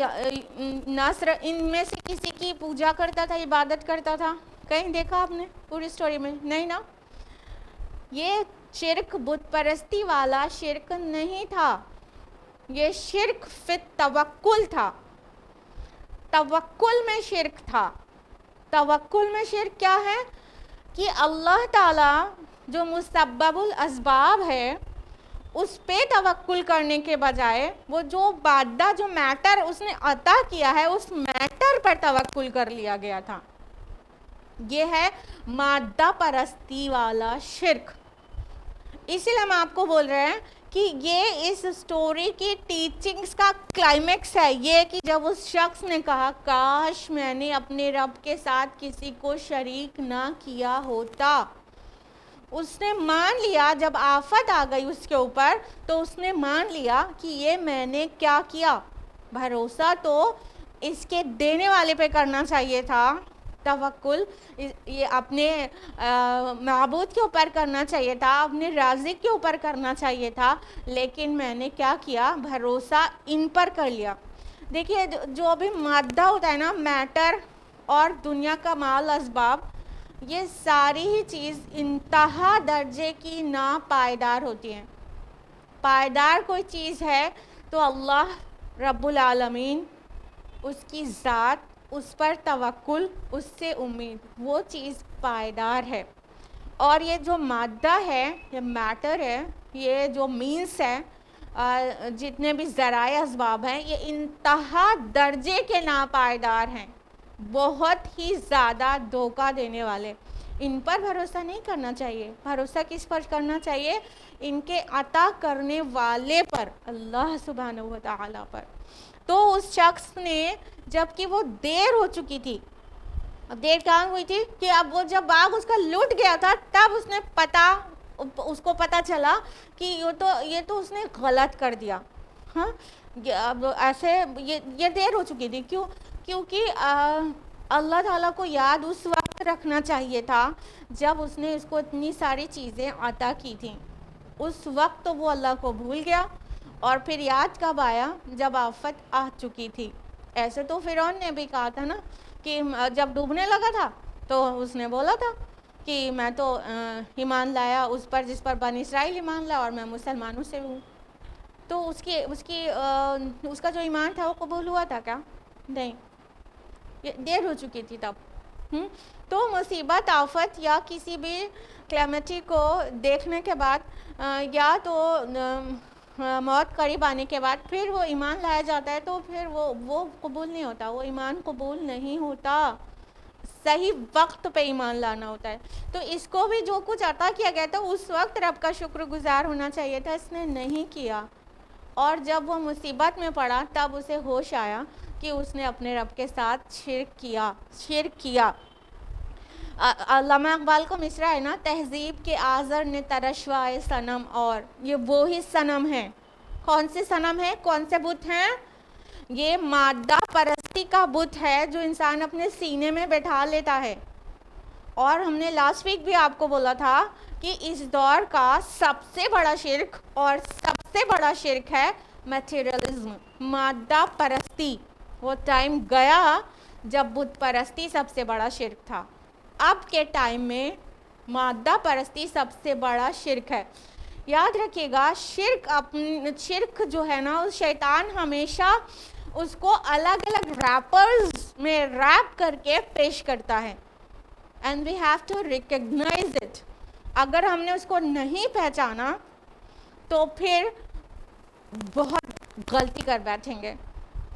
نصر، ان میں سے کسی کی پوجا کرتا تھا، عبادت کرتا تھا؟ کہیں دیکھا آپ نے پوری سٹوری میں؟ نہیں نا۔ یہ شرک بت پرستی والا شرک نہیں تھا، یہ شرک فی التوکل تھا، توکل میں شرک تھا۔ توکل میں شرک کیا ہے؟ کہ اللہ تعالیٰ جو مسبب الاسباب ہے اس پہ توکل کرنے کے بجائے وہ جو مادہ، جو میٹر اس نے عطا کیا ہے، اس میٹر پر توکل کر لیا گیا تھا۔ یہ ہے مادہ پرستی والا شرک. اسی لیے ہم آپ کو بول رہے ہیں کہ یہ اس سٹوری کی ٹیچنگز کا کلائمیکس ہے یہ کہ جب اس شخص نے کہا کاش میں نے اپنے رب کے ساتھ کسی کو شریک نہ کیا ہوتا. اس نے مان لیا جب آفت آ گئی اس کے اوپر تو اس نے مان لیا کہ یہ میں نے کیا کیا. بھروسہ تو اس کے دینے والے پہ کرنا چاہیے تھا, توکل یہ اپنے معبود کے اوپر کرنا چاہیے تھا, اپنے رازق کے اوپر کرنا چاہیے تھا, لیکن میں نے کیا کیا, بھروسہ ان پر کر لیا. دیکھیے جو بھی مادہ ہوتا ہے نا, میٹر اور دنیا کا مال اسباب, یہ ساری ہی چیز انتہا درجے کی ناپائیدار ہوتی ہیں. پائیدار کوئی چیز ہے تو اللہ رب العالمین, اس کی ذات, اس پر توکل, اس سے امید, وہ چیز پائیدار ہے. اور یہ جو مادہ ہے, یہ میٹر ہے, یہ جو مینس ہے, جتنے بھی ذرائع اسباب ہیں, یہ انتہا درجے کے ناپائیدار ہیں, بہت ہی زیادہ دھوکہ دینے والے. ان پر بھروسہ نہیں کرنا چاہیے. بھروسہ کس پر کرنا چاہیے؟ ان کے عطا کرنے والے پر, اللہ سبحانہ و تعالیٰ پر. تو اس شخص نے, جب کہ وہ دیر ہو چکی تھی, اب دیر کہاں ہوئی تھی کہ اب وہ جب باغ اس کا لٹ گیا تھا تب اس کو پتا چلا کہ یہ تو اس نے غلط کر دیا. ہاں اب ایسے یہ دیر ہو چکی تھی. کیونکہ اللہ تعالیٰ کو یاد اس وقت رکھنا چاہیے تھا جب اس نے اس کو اتنی ساری چیزیں عطا کی تھیں. اس وقت تو وہ اللہ کو بھول گیا, اور پھر یاد کب آیا؟ جب آفت آ چکی تھی. ایسے تو فرعون نے بھی کہا تھا نا کہ جب ڈوبنے لگا تھا تو اس نے بولا تھا کہ میں تو ایمان لایا اس پر جس پر بنی اسرائیل ایمان لایا, اور میں مسلمانوں سے ہوں. تو اس کا جو ایمان تھا وہ قبول ہوا تھا کیا؟ نہیں, دیر ہو چکی تھی تب. تو مصیبت, آفت یا کسی بھی کلیمٹی کو دیکھنے کے بعد یا تو موت قریب آنے کے بعد پھر وہ ایمان لایا جاتا ہے تو پھر وہ قبول نہیں ہوتا, وہ ایمان قبول نہیں ہوتا. صحیح وقت پہ ایمان لانا ہوتا ہے. تو اس کو بھی جو کچھ عطا کیا گیا تھا اس وقت رب کا شکر گزار ہونا چاہیے تھا, اس نے نہیں کیا. اور جب وہ مصیبت میں پڑا تب اسے ہوش آیا کہ اس نے اپنے رب کے ساتھ شرک کیا. علامہ اقبال کو مصرع ہے نا, تہذیب کے آزر نے ترشوائے صنم, اور یہ وہی صنم ہے. کون سے صنم ہیں؟ کون سے بت ہیں؟ یہ مادہ پرستی کا بت ہے جو انسان اپنے سینے میں بیٹھا لیتا ہے. اور ہم نے لاسٹ ویک بھی آپ کو بولا تھا کہ اس دور کا سب سے بڑا شرک اور سب سے بڑا شرک ہے میٹیریلزم, مادہ پرستی. وہ ٹائم گیا جب بت پرستی سب سے بڑا شرک تھا. اب کے ٹائم میں مادہ پرستی سب سے بڑا شرک ہے. یاد رکھیے گا, شرک جو ہے نا, شیطان ہمیشہ اس کو الگ الگ ریپرز میں ریپ کر کے پیش کرتا ہے. And we have to recognise it. اگر ہم نے اس کو نہیں پہچانا تو پھر بہت غلطی کر بیٹھیں گے.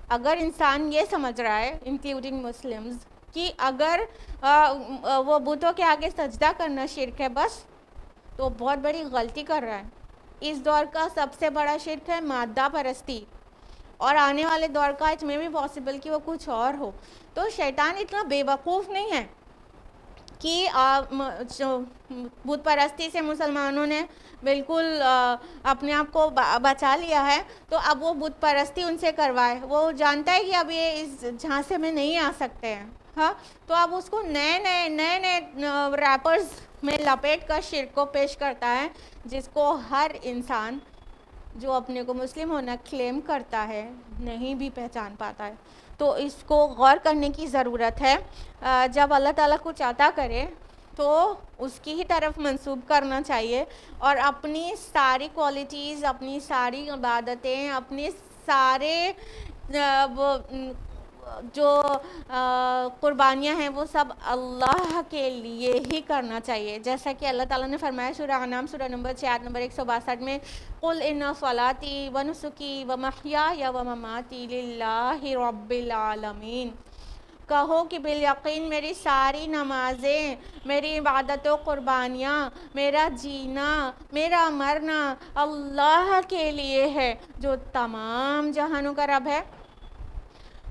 اگر انسان یہ سمجھ رہا ہے, انکلوڈنگ مسلمز, کہ اگر وہ بتوں کے آگے سجدہ کرنا شرک ہے بس, تو بہت بڑی غلطی کر رہا ہے. اس دور کا سب سے بڑا شرک ہے مادہ پرستی, اور آنے والے دور کا اٹ میں بھی پاسبل کہ وہ کچھ اور ہو. تو شیطان اتنا بے وقوف نہیں ہے کہ بت پرستی سے مسلمانوں نے بالکل اپنے آپ کو بچا لیا ہے تو اب وہ بت پرستی ان سے کروائے. وہ جانتا ہے کہ اب یہ اس جھانسے میں نہیں آ سکتے ہیں, ہاں, تو اب اس کو نئے ریپرز میں لپیٹ کر شرک کو پیش کرتا ہے, جس کو ہر انسان جو اپنے کو مسلم ہونا کلیم کرتا ہے نہیں بھی پہچان پاتا ہے. تو اس کو غور کرنے کی ضرورت ہے. جب اللہ تعالیٰ کچھ عطا کرے تو اس کی ہی طرف منسوب کرنا چاہیے, اور اپنی ساری کوالٹیز, اپنی ساری عبادتیں, اپنے سارے جو قربانیاں ہیں وہ سب اللہ کے لیے ہی کرنا چاہیے. جیسا کہ اللہ تعالیٰ نے فرمایا سورہ انعام سورہ نمبر 6 آیت نمبر 162 میں, قُلْ إِنَّ صَلَاتِي وَنُسُكِي وَمَحْيَايَ وَمَمَاتِي لِلَّهِ رَبِّ الْعَالَمِينَ. کہو کہ بالیقین میری ساری نمازیں، میری عبادت و قربانیاں، میرا جینا، میرا مرنا اللہ کے لیے ہے جو تمام جہانوں کا رب ہے۔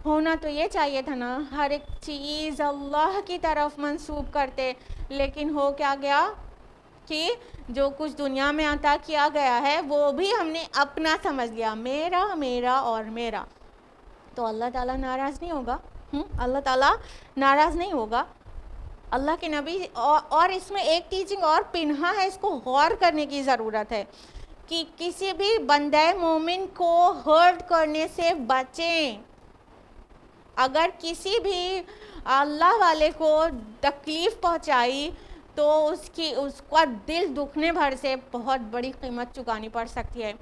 ہونا تو یہ چاہیے تھا نا، ہر ایک چیز اللہ کی طرف منسوب کرتے، لیکن ہو کیا گیا کہ جو کچھ دنیا میں عطا کیا گیا ہے وہ بھی ہم نے اپنا سمجھ لیا، میرا میرا اور میرا۔ تو اللہ تعالیٰ ناراض نہیں ہوگا؟ اللہ تعالیٰ ناراض نہیں ہوگا؟ اللہ کے نبی اور اس میں ایک ٹیچنگ اور پنہا ہے، اس کو غور کرنے کی ضرورت ہے کہ کسی بھی بندہ مومن کو ہرٹ کرنے سے بچیں۔ اگر کسی بھی اللہ والے کو تکلیف پہنچائی تو اس کا دل دکھنے بھر سے بہت بڑی قیمت چکانی پڑ سکتی ہے۔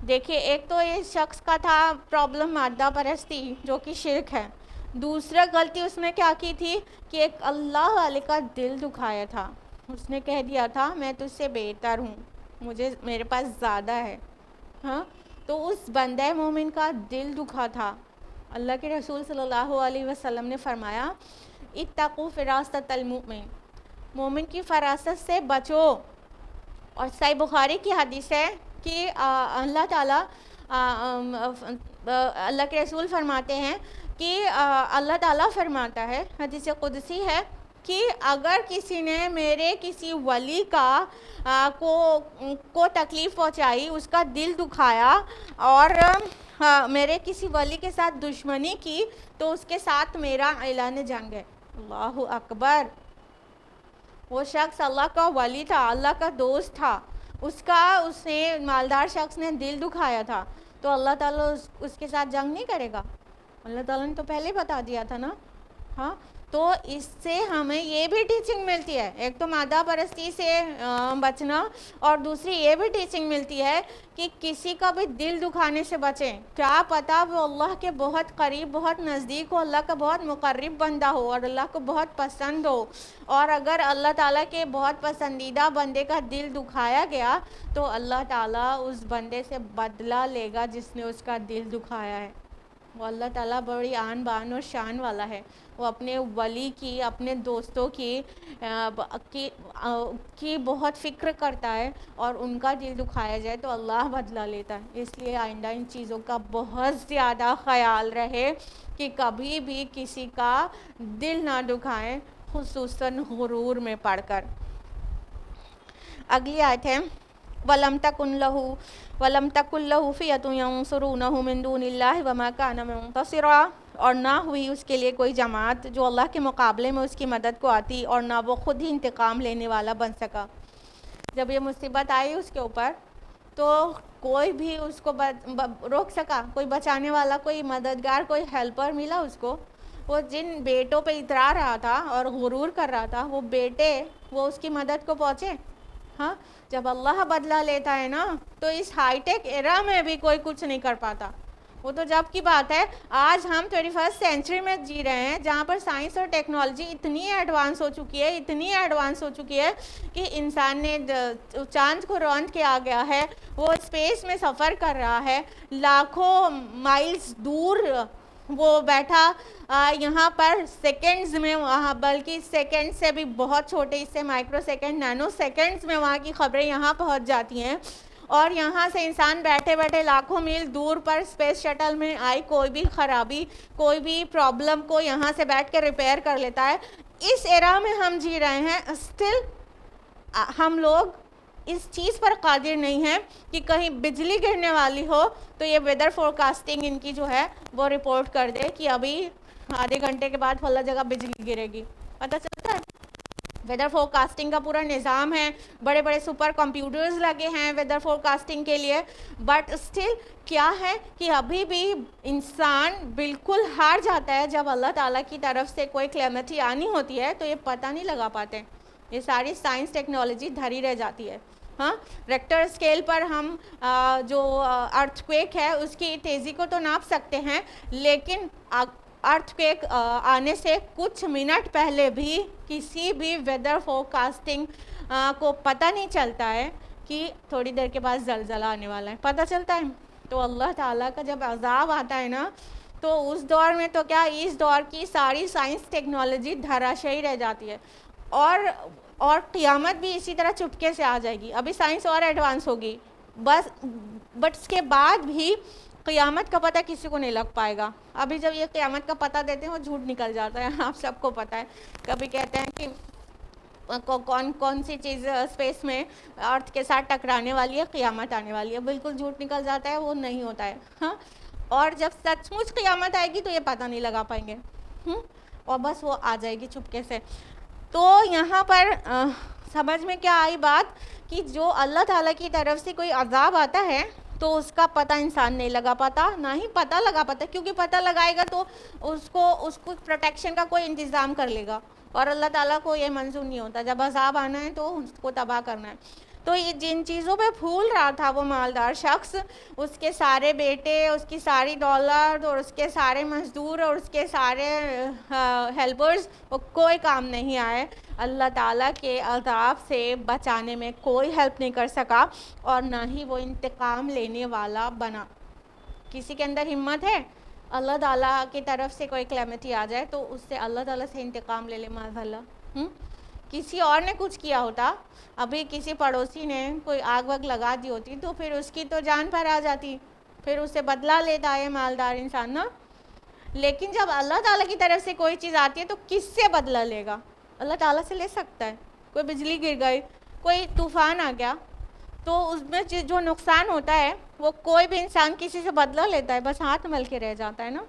دیکھیے، ایک تو اس شخص کا تھا پرابلم مادہ پرستی جو کہ شرک ہے، دوسرا غلطی اس نے کیا کی تھی کہ ایک اللہ والے کا دل دکھایا تھا۔ اس نے کہہ دیا تھا میں تجھ سے بہتر ہوں، میرے پاس زیادہ ہے۔ ہاں، تو اس بندہ مومن کا دل دکھا تھا۔ اللہ کے رسول صلی اللہ علیہ وسلم نے فرمایا اتقوا فراست المؤمن، مومن کی فراست سے بچو۔ اور صحیح بخاری کی حدیث ہے کہ اللہ تعالیٰ اللہ کے رسول فرماتے ہیں کہ اللہ تعالیٰ فرماتا ہے، حدیث قدسی ہے کہ اگر کسی نے میرے کسی ولی کو تکلیف پہنچائی، اس کا دل دکھایا اور میرے کسی ولی کے ساتھ دشمنی کی تو اس کے ساتھ میرا اعلان جنگ ہے۔ اللہ اکبر! وہ شخص اللہ کا ولی تھا، اللہ کا دوست تھا، اس نے مالدار شخص نے دل دکھایا تھا، تو اللہ تعالیٰ اس کے ساتھ جنگ نہیں کرے گا؟ اللہ تعالیٰ نے تو پہلے بتا دیا تھا نا۔ ہاں، تو اس سے ہمیں یہ بھی ٹیچنگ ملتی ہے، ایک تو مادہ پرستی سے بچنا، اور دوسری یہ بھی ٹیچنگ ملتی ہے کہ کسی کا بھی دل دکھانے سے بچیں۔ کیا پتہ وہ اللہ کے بہت قریب، بہت نزدیک ہو، اللہ کا بہت مقرب بندہ ہو اور اللہ کو بہت پسند ہو، اور اگر اللہ تعالیٰ کے بہت پسندیدہ بندے کا دل دکھایا گیا تو اللہ تعالیٰ اس بندے سے بدلہ لے گا جس نے اس کا دل دکھایا ہے۔ وہ اللہ تعالیٰ بڑی آن بان اور شان والا ہے، وہ اپنے ولی کی، اپنے دوستوں کی بہت فکر کرتا ہے، اور ان کا دل دکھایا جائے تو اللہ بدلہ لیتا ہے۔ اس لیے آئندہ ان چیزوں کا بہت زیادہ خیال رہے کہ کبھی بھی کسی کا دل نہ دکھائیں، خصوصاً غرور میں پڑھ کر۔ اگلی آیت ہے وَلَمْ تَكُنْ لَهُ فِئَةٌ يَنْصُرُونَهُ مِنْ دُونِ اللَّهِ وَمَا كَانَ مُنْتَصِرًا، اور نہ ہوئی اس کے لیے کوئی جماعت جو اللہ کے مقابلے میں اس کی مدد کو آتی، اور نہ وہ خود ہی انتقام لینے والا بن سکا۔ جب یہ مصیبت آئی اس کے اوپر تو کوئی بھی اس کو روک سکا، کوئی بچانے والا، کوئی مددگار، کوئی ہیلپر ملا اس کو؟ وہ جن بیٹوں پہ اترا رہا تھا اور غرور کر رہا تھا، وہ بیٹے وہ اس کی مدد کو پہنچے؟ ہاں، جب اللہ بدلہ لیتا ہے نا تو اس ہائی ٹیک ایرا میں بھی کوئی کچھ نہیں کر پاتا۔ وہ تو جب کی بات ہے، آج ہم 21 سینچری میں جی رہے ہیں جہاں پر سائنس اور ٹیکنالوجی اتنی ایڈوانس ہو چکی ہے کہ انسان نے چاند کو روند کے آ گیا ہے، وہ اسپیس میں سفر کر رہا ہے، لاکھوں مائلز دور وہ بیٹھا یہاں پر سیکنڈز میں، وہاں بلکہ سیکنڈ سے بھی بہت چھوٹے، اس سے مائکرو سیکنڈ، نینو سیکنڈز میں وہاں کی خبریں یہاں پہنچ جاتی ہیں، اور یہاں سے انسان بیٹھے بیٹھے لاکھوں میل دور پر اسپیس شٹل میں آئی کوئی بھی خرابی، کوئی بھی پرابلم کو یہاں سے بیٹھ کے ریپیئر کر لیتا ہے۔ اس ایرا میں ہم جی رہے ہیں، اسٹل ہم لوگ اس چیز پر قادر نہیں ہیں کہ کہیں بجلی گرنے والی ہو تو یہ ویدر فورکاسٹنگ ان کی جو ہے وہ رپورٹ کر دے کہ ابھی آدھے گھنٹے کے بعد فلاں جگہ بجلی گرے گی۔ پتہ چلتا ہے ویدر فورکاسٹنگ کا پورا نظام ہے، بڑے بڑے سپر کمپیوٹرز لگے ہیں ویدر فورکاسٹنگ کے لیے، بٹ اسٹل کیا ہے کہ ابھی بھی انسان بالکل ہار جاتا ہے جب اللہ تعالیٰ کی طرف سے کوئی کلیمٹی آنی ہوتی ہے تو یہ پتہ نہیں لگا پاتے، یہ ساری سائنس ٹیکنالوجی دھری رہ جاتی ہے۔ ہاں، ریکٹر اسکیل پر ہم جو ارتھ کویک ہے اس کی تیزی کو تو ناپ سکتے ہیں، لیکن ارتھ کویک آنے سے کچھ منٹ پہلے بھی کسی بھی ویدر فورکاسٹنگ کو پتہ نہیں چلتا ہے کہ تھوڑی دیر کے بعد زلزلہ آنے والا ہے، پتہ چلتا ہے؟ تو اللہ تعالیٰ کا جب عذاب آتا ہے نا تو اس دور میں تو کیا اس دور کی ساری سائنس ٹیکنالوجی دھراشاہی رہ جاتی ہے، اور قیامت بھی اسی طرح چپکے سے آ جائے گی. ابھی سائنس اور ایڈوانس ہوگی بس، بٹ اس کے بعد بھی قیامت کا پتہ کسی کو نہیں لگ پائے گا. ابھی جب یہ قیامت کا پتہ دیتے ہیں وہ جھوٹ نکل جاتا ہے، آپ سب کو پتہ ہے. کبھی کہتے ہیں کہ کون سی چیز اسپیس میں ارتھ کے ساتھ ٹکرانے والی ہے، قیامت آنے والی ہے، بالکل جھوٹ نکل جاتا ہے، وہ نہیں ہوتا ہے. ہاں، اور جب سچ مچ قیامت آئے گی تو یہ پتہ نہیں لگا پائیں گے، اور بس وہ آ جائے گی چپکے سے. تو یہاں پر سمجھ میں کیا آئی بات کہ جو اللہ تعالیٰ کی طرف سے کوئی عذاب آتا ہے تو اس کا پتہ انسان نہیں لگا پاتا، نہ ہی پتہ لگا پاتا، کیونکہ پتہ لگائے گا تو اس کو پروٹیکشن کا کوئی انتظام کر لے گا، اور اللہ تعالیٰ کو یہ منظور نہیں ہوتا. جب عذاب آنا ہے تو اس کو تباہ کرنا ہے. تو یہ جن چیزوں پہ پھول رہا تھا وہ مالدار شخص، اس کے سارے بیٹے، اس کی ساری دولت اور اس کے سارے مزدور اور اس کے سارے ہیلپرز، وہ کوئی کام نہیں آئے. اللہ تعالیٰ کے عذاب سے بچانے میں کوئی ہیلپ نہیں کر سکا، اور نہ ہی وہ انتقام لینے والا بنا. کسی کے اندر ہمت ہے اللہ تعالیٰ کی طرف سے کوئی کلیمٹی آ جائے تو اس سے اللہ تعالیٰ سے انتقام لے لے؟ معاذ اللہ. کسی اور نے کچھ کیا ہوتا، ابھی کسی پڑوسی نے کوئی آگ وگ لگا دی ہوتی تو پھر اس کی تو جان پر آ جاتی، پھر اسے بدلہ لیتا ہے مالدار انسان نا. لیکن جب اللہ تعالیٰ کی طرف سے کوئی چیز آتی ہے تو کس سے بدلہ لے گا؟ اللہ تعالیٰ سے لے سکتا ہے. کوئی بجلی گر گئی، کوئی طوفان آ گیا، تو اس میں جو نقصان ہوتا ہے وہ کوئی بھی انسان کسی سے بدلہ لیتا ہے؟ بس ہاتھ مل کے رہ جاتا ہے نا.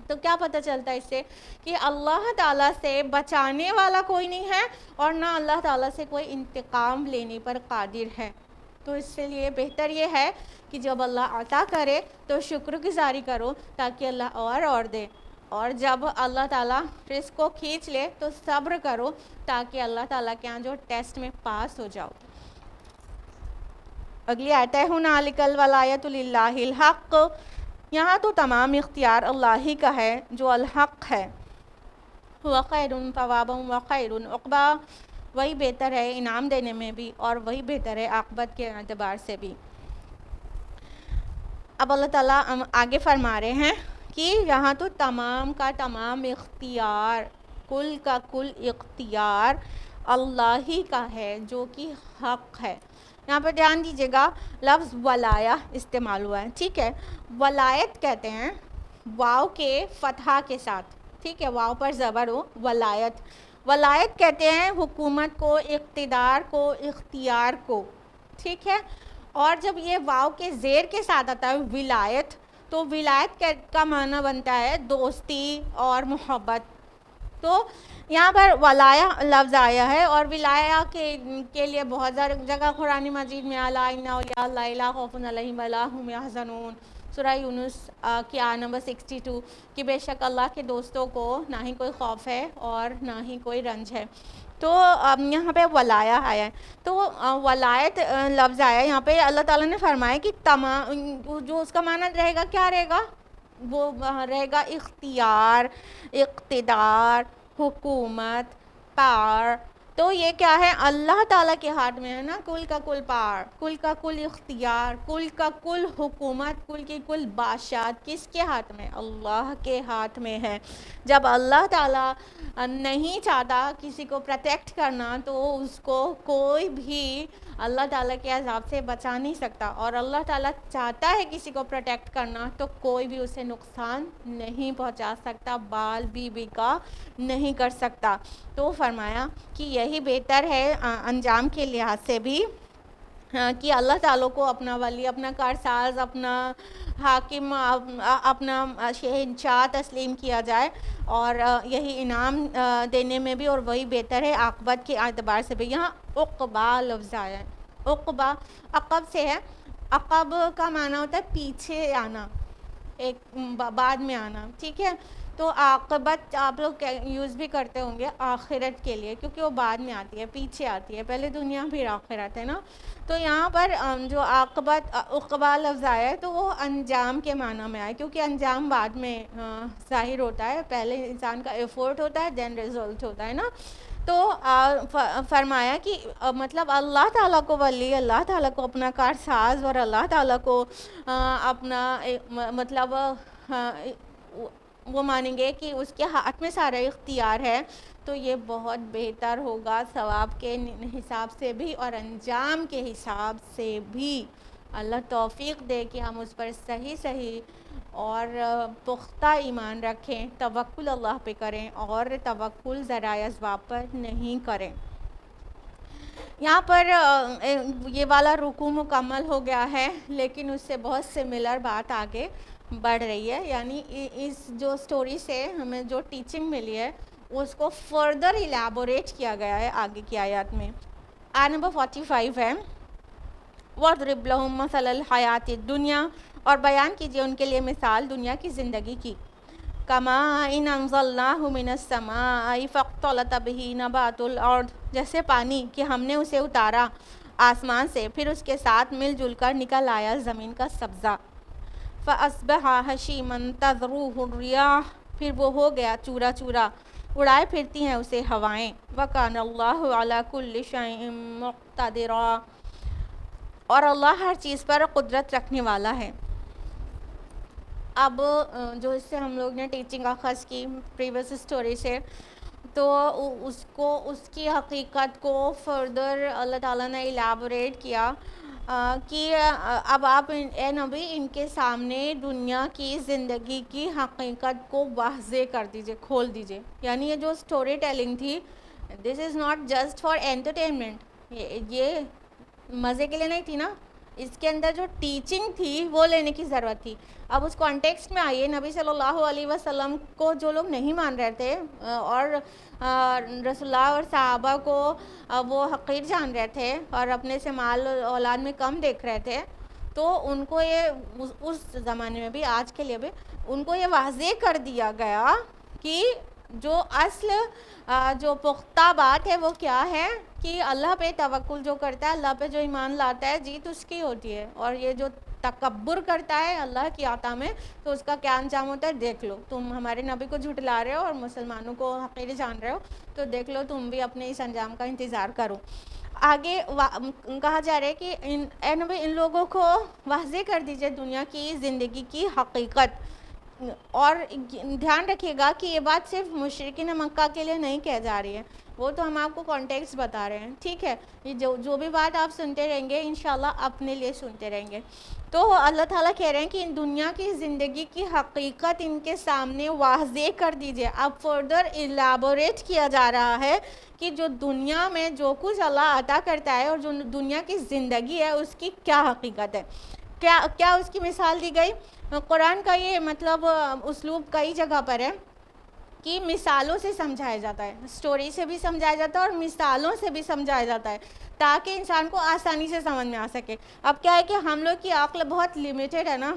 تو کیا پتہ چلتا ہے اس سے کہ اللہ تعالیٰ سے بچانے والا کوئی نہیں ہے، اور نہ اللہ تعالیٰ سے کوئی انتقام لینے پر قادر ہے. تو اس سے لیے بہتر یہ ہے کہ جب اللہ عطا کرے تو شکر گزاری کرو تاکہ اللہ اور دے، اور جب اللہ تعالیٰ رزق کو کھینچ لے تو صبر کرو تاکہ اللہ تعالیٰ کے ہاں جو ٹیسٹ میں پاس ہو جاؤ. اگلی آیت ہے ہنالک الولایۃ للہ الحق. یہاں تو تمام اختیار اللہ ہی کا ہے جو الحق ہے. هو خیر ثوابا و خیر عقبا. وہی بہتر ہے انعام دینے میں بھی اور وہی بہتر ہے عاقبت کے اعتبار سے بھی. اب اللہ تعالیٰ آگے فرما رہے ہیں کہ یہاں تو تمام کا تمام اختیار، کل کا کل اختیار اللہ ہی کا ہے جو کہ حق ہے. یہاں پہ دھیان دیجیے گا، لفظ ولایا استعمال ہوا ہے، ٹھیک ہے. ولایت کہتے ہیں واو کے فتحہ کے ساتھ، ٹھیک ہے، واو پر زبر ہو، ولایت. ولایت کہتے ہیں حکومت کو، اقتدار کو، اختیار کو، ٹھیک ہے. اور جب یہ واو کے زیر کے ساتھ آتا ہے ولایت، تو ولایت کا معنی بنتا ہے دوستی اور محبت. تو یہاں پر ولایا لفظ آیا ہے، اور ولایا کے لیے بہت ساری جگہ قرآن مجید میں الا ان اولیاء اللہ لا خوف علیہم ولا هم یحزنون، سورہ یونس کی آیت نمبر 62، کہ بے شک اللہ کے دوستوں کو نہ ہی کوئی خوف ہے اور نہ ہی کوئی رنج ہے. تو یہاں پہ ولایا آیا ہے. تو ولایت لفظ آیا یہاں پہ، اللہ تعالیٰ نے فرمایا کہ تمام جو اس کا معنی رہے گا کیا رہے گا، وہ رہے گا اختیار، اقتدار، حکومت، پاور. تو یہ کیا ہے؟ اللہ تعالیٰ کے ہاتھ میں ہے نا کل کا کل پاور، کل کا کل اختیار، کل کا کل حکومت، کل کی کل بادشاہت کس کے ہاتھ میں؟ اللہ کے ہاتھ میں ہے. جب اللہ تعالیٰ نہیں چاہتا کسی کو پروٹیکٹ کرنا تو اس کو کوئی بھی اللہ تعالیٰ کے عذاب سے بچا نہیں سکتا، اور اللہ تعالیٰ چاہتا ہے کسی کو پروٹیکٹ کرنا تو کوئی بھی اسے نقصان نہیں پہنچا سکتا، بال بھی کا نہیں کر سکتا. تو فرمایا کہ یہی بہتر ہے انجام کے لحاظ سے بھی کہ اللہ تعالیٰ کو اپنا ولی، اپنا کارساز، اپنا حاکم، اپنا شہنشاہ تسلیم کیا جائے، اور یہی انعام دینے میں بھی، اور وہی بہتر ہے عاقبت کے اعتبار سے بھی. یہاں عقبہ لفظ آیا ہے. عقبہ عقب سے ہے. عقب کا معنی ہوتا ہے پیچھے آنا، ایک بعد میں آنا، ٹھیک ہے. تو عاقبت آپ لوگ یوز بھی کرتے ہوں گے آخرت کے لیے، کیونکہ وہ بعد میں آتی ہے، پیچھے آتی ہے، پہلے دنیا پھر آخرت ہے نا. تو یہاں پر جو عاقبت عقبہ لفظ آیا ہے تو وہ انجام کے معنی میں آیا، کیونکہ انجام بعد میں ظاہر ہوتا ہے، پہلے انسان کا ایفورٹ ہوتا ہے دین ریزلٹ ہوتا ہے نا. تو فرمایا کہ مطلب اللہ تعالیٰ کو ولی، اللہ تعالیٰ کو اپنا کارساز، اور اللہ تعالیٰ کو اپنا مطلب ہاں وہ مانیں گے کہ اس کے ہاتھ میں سارا اختیار ہے، تو یہ بہت بہتر ہوگا ثواب کے حساب سے بھی اور انجام کے حساب سے بھی۔ اللہ توفیق دے کہ ہم اس پر صحیح اور پختہ ایمان رکھیں، توکل اللہ پہ کریں اور توکل ذرائع اسباب پر نہیں کریں۔ یہاں پر یہ والا رکوع مکمل ہو گیا ہے، لیکن اس سے بہت سملر بات آگے بڑھ رہی ہے، یعنی اس جو سٹوری سے ہمیں جو ٹیچنگ ملی ہے اس کو فردر ایلیبوریٹ کیا گیا ہے آگے کی آیات میں۔ آیت نمبر 45 ہے، وَاضْرِبْ لَهُم مَثَلَ الْحَيَاةِ الدُّنْيَا، اور بیان کیجئے ان کے لیے مثال دنیا کی زندگی کی۔ كَمَاءٍ أَنزَلْنَاهُ مِنَ السَّمَاءِ فَاخْتَلَطَ بِهِ نَبَاتُ الْأَرْضِ، جیسے پانی کہ ہم نے اسے اتارا آسمان سے، پھر اس کے ساتھ مل جل کر نکل آیا زمین کا سبزہ۔ فَأَصْبَحَ هَشِيمًا تَذْرُوهُ الرِّيَاحُ، پھر وہ ہو گیا چورا چورا، اڑائے پھرتی ہیں اسے ہوائیں۔ وَكَانَ اللَّهُ عَلَى كُلِّ شَيْءٍ مُقْتَدِرًا، اور اللہ ہر چیز پر قدرت رکھنے والا ہے۔ اب جو اس سے ہم لوگ نے ٹیچنگ اخذ کی پریویس اسٹوری سے، تو اس کی حقیقت کو فردر اللہ تعالیٰ نے ایلیبوریٹ کیا کہ اب آپ اے نبی ان کے سامنے دنیا کی زندگی کی حقیقت کو واضح کر دیجئے، کھول دیجئے۔ یعنی یہ جو سٹوری ٹیلنگ تھی، this is not just for entertainment, یہ مزے کے لیے نہیں تھی نا، اس کے اندر جو ٹیچنگ تھی وہ لینے کی ضرورت تھی۔ اب اس کانٹیکسٹ میں آئیے، نبی صلی اللہ علیہ وسلم کو جو لوگ نہیں مان رہے تھے اور رسول اللہ اور صحابہ کو وہ حقیر جان رہے تھے اور اپنے سے مال اولاد میں کم دیکھ رہے تھے، تو ان کو یہ اس زمانے میں بھی آج کے لیے بھی ان کو یہ واضح کر دیا گیا کہ جو اصل جو پختہ بات ہے وہ کیا ہے، کہ اللہ پہ توکل جو کرتا ہے، اللہ پہ جو ایمان لاتا ہے، جیت اس کی ہوتی ہے، اور یہ جو تکبر کرتا ہے اللہ کی عطا میں، تو اس کا کیا انجام ہوتا ہے دیکھ لو۔ تم ہمارے نبی کو جھٹلا رہے ہو اور مسلمانوں کو حقیر جان رہے ہو، تو دیکھ لو تم بھی اپنے اس انجام کا انتظار کرو۔ آگے کہا جا رہا ہے کہ اے نبی ان لوگوں کو واضح کر دیجئے دنیا کی زندگی کی حقیقت، اور دھیان رکھیے گا کہ یہ بات صرف مشرکین مکہ کے لیے نہیں کہہ جا رہی ہے، وہ تو ہم آپ کو کانٹیکسٹ بتا رہے ہیں، ٹھیک ہے؟ یہ جو بھی بات آپ سنتے رہیں گے انشاءاللہ اپنے لیے سنتے رہیں گے۔ تو اللہ تعالیٰ کہہ رہے ہیں کہ ان دنیا کی زندگی کی حقیقت ان کے سامنے واضح کر دیجئے۔ اب فردر ایلیبوریٹ کیا جا رہا ہے کہ جو دنیا میں جو کچھ اللہ عطا کرتا ہے اور جو دنیا کی زندگی ہے اس کی کیا حقیقت ہے، کیا اس کی مثال دی گئی۔ قرآن کا یہ مطلب اسلوب کئی جگہ پر ہے کہ مثالوں سے سمجھایا جاتا ہے، سٹوری سے بھی سمجھایا جاتا ہے اور مثالوں سے بھی سمجھایا جاتا ہے، تاکہ انسان کو آسانی سے سمجھ میں آ سکے۔ اب کیا ہے کہ ہم لوگ کی عقل بہت لیمیٹڈ ہے نا،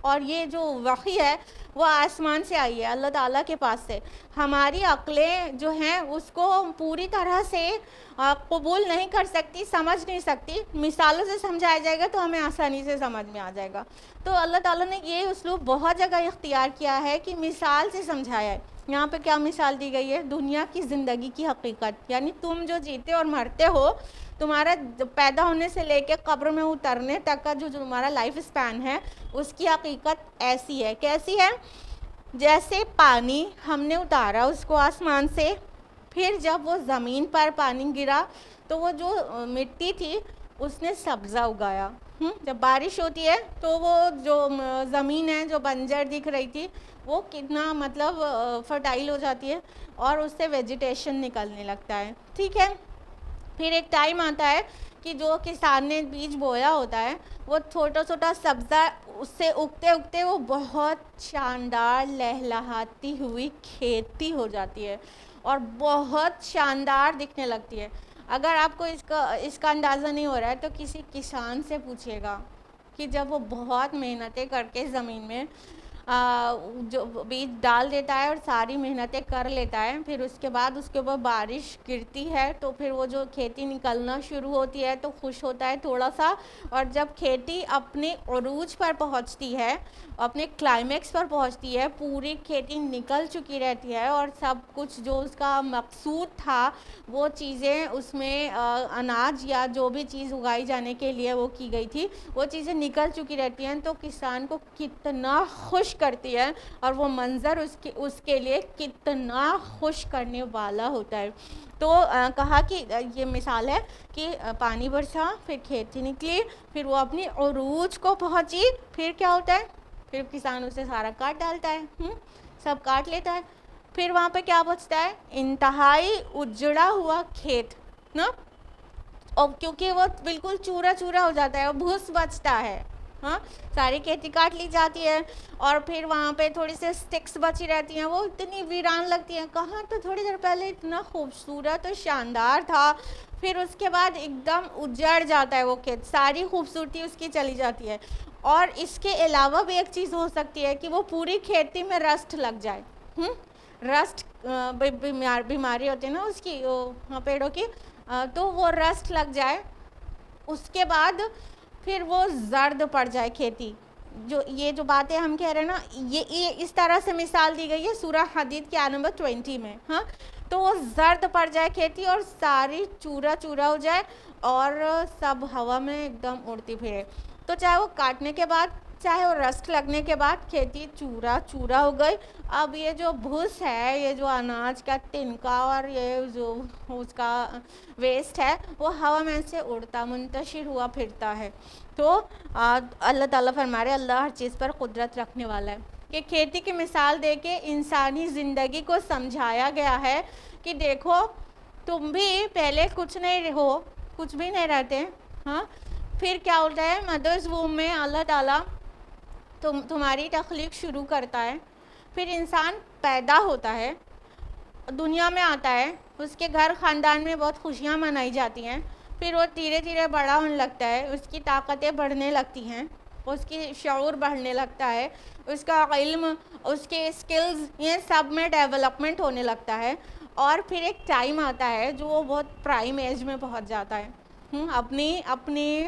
اور یہ جو وحی ہے وہ آسمان سے آئی ہے اللہ تعالیٰ کے پاس سے، ہماری عقلیں جو ہیں اس کو پوری طرح سے قبول نہیں کر سکتی، سمجھ نہیں سکتی۔ مثالوں سے سمجھایا جائے گا تو ہمیں آسانی سے سمجھ میں آ جائے گا۔ تو اللہ تعالیٰ نے یہ اسلوب بہت جگہ اختیار کیا ہے کہ مثال سے سمجھایا ہے۔ یہاں پہ کیا مثال دی گئی ہے؟ دنیا کی زندگی کی حقیقت، یعنی تم جو جیتے اور مرتے ہو، تمہارا پیدا ہونے سے لے کے قبر میں اترنے تک کا جو تمہارا لائف اسپین ہے اس کی حقیقت ایسی ہے۔ کیسی ہے؟ جیسے پانی ہم نے اتارا اس کو آسمان سے، پھر جب وہ زمین پر پانی گرا تو وہ جو مٹی تھی اس نے سبزہ اگایا۔ جب بارش ہوتی ہے تو وہ جو زمین ہے جو بنجر دکھ رہی تھی وہ کتنا مطلب فرٹائل ہو جاتی ہے اور اس سے ویجیٹیشن نکلنے لگتا ہے، ٹھیک ہے؟ پھر ایک ٹائم آتا ہے کہ جو کسان نے بیج بویا ہوتا ہے وہ چھوٹا چھوٹا سبزہ اس سے اگتے اگتے وہ بہت شاندار لہلہاتی ہوئی کھیتی ہو جاتی ہے اور بہت شاندار دکھنے لگتی ہے۔ اگر آپ کو اس کا اندازہ نہیں ہو رہا ہے تو کسی کسان سے پوچھیے گا کہ جب وہ بہت محنتیں کر کے زمین میں جو بیج ڈال دیتا ہے اور ساری محنتیں کر لیتا ہے، پھر اس کے بعد اس کے اوپر بارش گرتی ہے تو پھر وہ جو کھیتی نکلنا شروع ہوتی ہے تو خوش ہوتا ہے تھوڑا سا، اور جب کھیتی اپنے عروج پر پہنچتی ہے، اپنے کلائمیکس پر پہنچتی ہے، پوری کھیتی نکل چکی رہتی ہے اور سب کچھ جو اس کا مقصود تھا وہ چیزیں اس میں اناج یا جو بھی چیز اگائی جانے کے لیے وہ کی گئی تھی وہ چیزیں نکل چکی رہتی ہیں، تو کسان کو کتنا خوش کرتی ہے اور وہ منظر اس کے لیے کتنا خوش کرنے والا ہوتا ہے. تو کہا کہ یہ مثال ہے کہ پانی برسا، پھر کھیتی نکلی، پھر وہ اپنی عروج کو پہنچی، پھر کیا ہوتا ہے؟ پھر کسان اسے سارا کاٹ ڈالتا ہے، سب کاٹ لیتا ہے. پھر وہاں پہ کیا بچتا ہے؟ انتہائی اجڑا ہوا کھیت نا، اور کیونکہ وہ بالکل چورا چورا ہو جاتا ہے، وہ بھوس بچتا ہے. ہاں، ساری کھیتی کاٹ لی جاتی ہے اور پھر وہاں پہ تھوڑی سی سٹکس بچی رہتی ہیں، وہ اتنی ویران لگتی ہیں. کہاں تو تھوڑی دیر پہلے اتنا خوبصورت اور شاندار تھا، پھر اس کے بعد ایک دم اجڑ جاتا ہے وہ کھیت، ساری خوبصورتی اس کی چلی جاتی ہے. اور اس کے علاوہ بھی ایک چیز ہو سکتی ہے کہ وہ پوری کھیتی میں رسٹ لگ جائے. رسٹ بیماری ہوتی ہے نا اس کی، پیڑوں کی، تو وہ رسٹ لگ جائے. اس کے بعد پھر وہ زرد پڑ جائے کھیتی. یہ جو باتیں ہم کہہ رہے ہیں نا، یہ اس طرح سے مثال دی گئی ہے سورہ حدید کے آیت نمبر 20 میں. ہاں، تو وہ زرد پڑ جائے کھیتی اور ساری چورا چورا ہو جائے اور سب ہوا میں ایک دم اڑتی پھرے. تو چاہے وہ کاٹنے کے بعد، چاہے وہ رسٹ لگنے کے بعد کھیتی چورا چورا ہو گئی. اب یہ جو بھوس ہے، یہ جو اناج کا تنکا اور یہ جو اس کا ویسٹ ہے، وہ ہوا میں سے اڑتا منتشر ہوا پھرتا ہے. تو اللہ تعالیٰ فرما رہے اللہ ہر چیز پر قدرت رکھنے والا ہے. کہ کھیتی کی مثال دے کے انسانی زندگی کو سمجھایا گیا ہے کہ دیکھو تم بھی پہلے کچھ نہیں ہو، کچھ بھی نہیں رہتے. ہاں، پھر کیا ہوتا ہے؟ مدرز ووم میں اللہ تعالیٰ تمہاری تخلیق شروع کرتا ہے. پھر انسان پیدا ہوتا ہے، دنیا میں آتا ہے، اس کے گھر خاندان میں بہت خوشیاں منائی جاتی ہیں. پھر وہ دھیرے دھیرے بڑا ہونے لگتا ہے، اس کی طاقتیں بڑھنے لگتی ہیں، اس کی شعور بڑھنے لگتا ہے، اس کا علم، اس کے اسکلز، یہ سب میں ڈیولپمنٹ ہونے لگتا ہے. اور پھر ایک ٹائم آتا ہے جو وہ بہت پرائم ایج میں پہنچ جاتا ہے، اپنی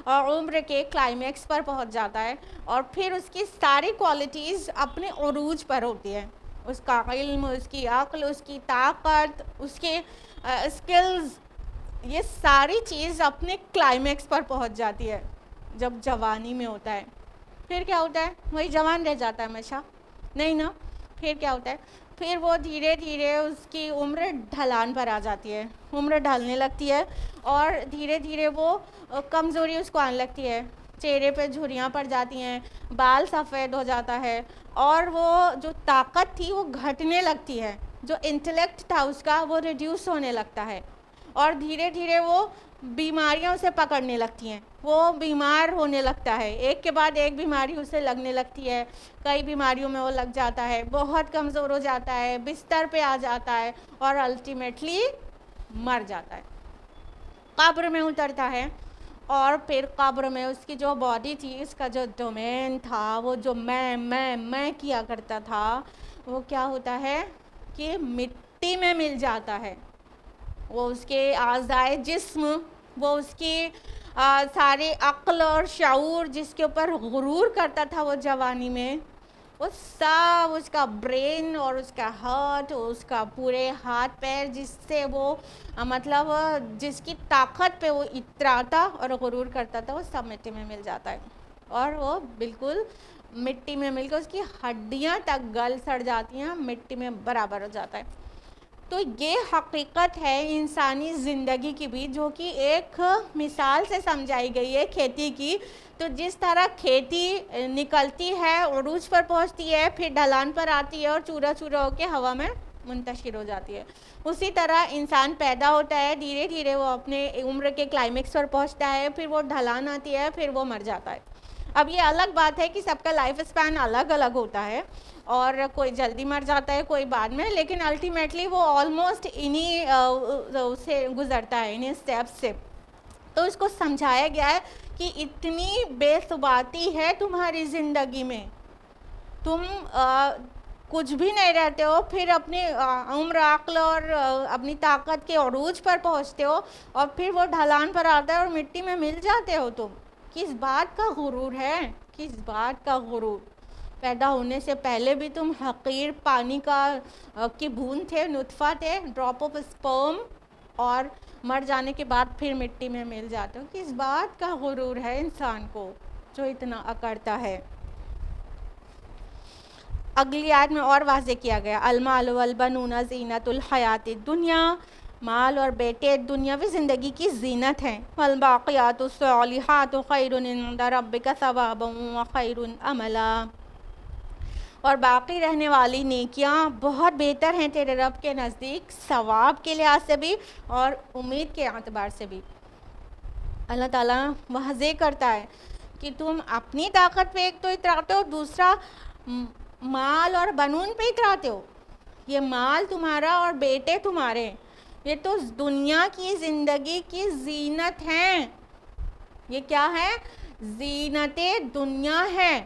عمر کے کلائمیکس پر پہنچ جاتا ہے. اور پھر اس کی ساری کوالٹیز اپنے عروج پر ہوتی ہیں، اس کا علم، اس کی عقل، اس کی طاقت، اس کے اسکلز، یہ ساری چیز اپنے کلائمیکس پر پہنچ جاتی ہے جب جوانی میں ہوتا ہے. پھر کیا ہوتا ہے؟ وہی جوان رہ جاتا ہے ہمیشہ؟ نہیں نا. پھر کیا ہوتا ہے؟ پھر وہ دھیرے دھیرے اس کی عمر ڈھلان پر آ جاتی ہے، عمر ڈھلنے لگتی ہے اور دھیرے دھیرے وہ کمزوری اس کو آنے لگتی ہے، چہرے پہ جھریاں پڑ جاتی ہیں، بال سفید ہو جاتا ہے اور وہ جو طاقت تھی وہ گھٹنے لگتی ہے، جو انٹلیکٹ تھا اس کا وہ ریڈیوس ہونے لگتا ہے. اور دھیرے دھیرے وہ بیماریوں سے پکڑنے لگتی ہیں، وہ بیمار ہونے لگتا ہے، ایک کے بعد ایک بیماری اسے لگنے لگتی ہے. کئی بیماریوں میں وہ لگ جاتا ہے، بہت کمزور ہو جاتا ہے، بستر پہ آ جاتا ہے اور الٹیمیٹلی مر جاتا ہے، قبر میں اترتا ہے. اور پھر قبر میں اس کی جو باڈی تھی، اس کا جو ڈومین تھا، وہ جو میں کیا کرتا تھا، وہ کیا ہوتا ہے کہ مٹی میں مل جاتا ہے. وہ اس کے اعضائے جسم، وہ اس کی سارے عقل اور شعور جس کے اوپر غرور کرتا تھا وہ جوانی میں، وہ سب، اس کا برین اور اس کا ہارٹ، اس کا پورے ہاتھ پیر جس سے وہ مطلب جس کی طاقت پہ وہ اتراتا اور غرور کرتا تھا، وہ سب مٹی میں مل جاتا ہے. اور وہ بالکل مٹی میں مل کے اس کی ہڈیاں تک گل سڑ جاتی ہیں، مٹی میں برابر ہو جاتا ہے. تو یہ حقیقت ہے انسانی زندگی کی بھی، جو کہ ایک مثال سے سمجھائی گئی ہے کھیتی کی. تو جس طرح کھیتی نکلتی ہے، عروج پر پہنچتی ہے، پھر ڈھلان پر آتی ہے اور چورا چورا ہو کے ہوا میں منتشر ہو جاتی ہے، اسی طرح انسان پیدا ہوتا ہے، دھیرے دھیرے وہ اپنے عمر کے کلائمیکس پر پہنچتا ہے، پھر وہ ڈھلان آتی ہے، پھر وہ مر جاتا ہے. اب یہ الگ بات ہے کہ سب کا لائف اسپین الگ الگ ہوتا ہے، اور کوئی جلدی مر جاتا ہے، کوئی بعد میں، لیکن الٹیمیٹلی وہ آلموسٹ انہی سے گزرتا ہے، انہی اسٹیپس سے. تو اس کو سمجھایا گیا ہے کہ اتنی بے ثباتی ہے تمہاری زندگی میں، تم کچھ بھی نہیں رہتے ہو، پھر اپنی عمر، عقل اور اپنی طاقت کے عروج پر پہنچتے ہو، اور پھر وہ ڈھلان پر آتا ہے اور مٹی میں مل جاتے ہو. تم کس بات کا غرور ہے؟ کس بات کا غرور؟ پیدا ہونے سے پہلے بھی تم حقیر پانی کی بوند تھے، نطفہ تھے، ڈراپ آف اسپرم، اور مر جانے کے بعد پھر مٹی میں مل جاتے ہو. کس بات کا غرور ہے انسان کو جو اتنا اکڑتا ہے؟ اگلی آیت میں اور واضح کیا گیا، المال والبنون زینت الحیات الدنیا، مال اور بیٹے دنیاوی زندگی کی زینت ہیں، والباقیات الصالحات خیر عند ربک ثوابا وخیر املا، اور باقی رہنے والی نیکیاں بہت بہتر ہیں تیرے رب کے نزدیک، ثواب کے لحاظ سے بھی اور امید کے اعتبار سے بھی۔ اللہ تعالیٰ واضح کرتا ہے کہ تم اپنی طاقت پہ ایک تو اتراتے ہو، دوسرا مال اور بنون پہ اتراتے ہو۔ یہ مال تمہارا اور بیٹے تمہارے، یہ تو دنیا کی زندگی کی زینت ہیں۔ یہ کیا ہے؟ زینت دنیا ہے،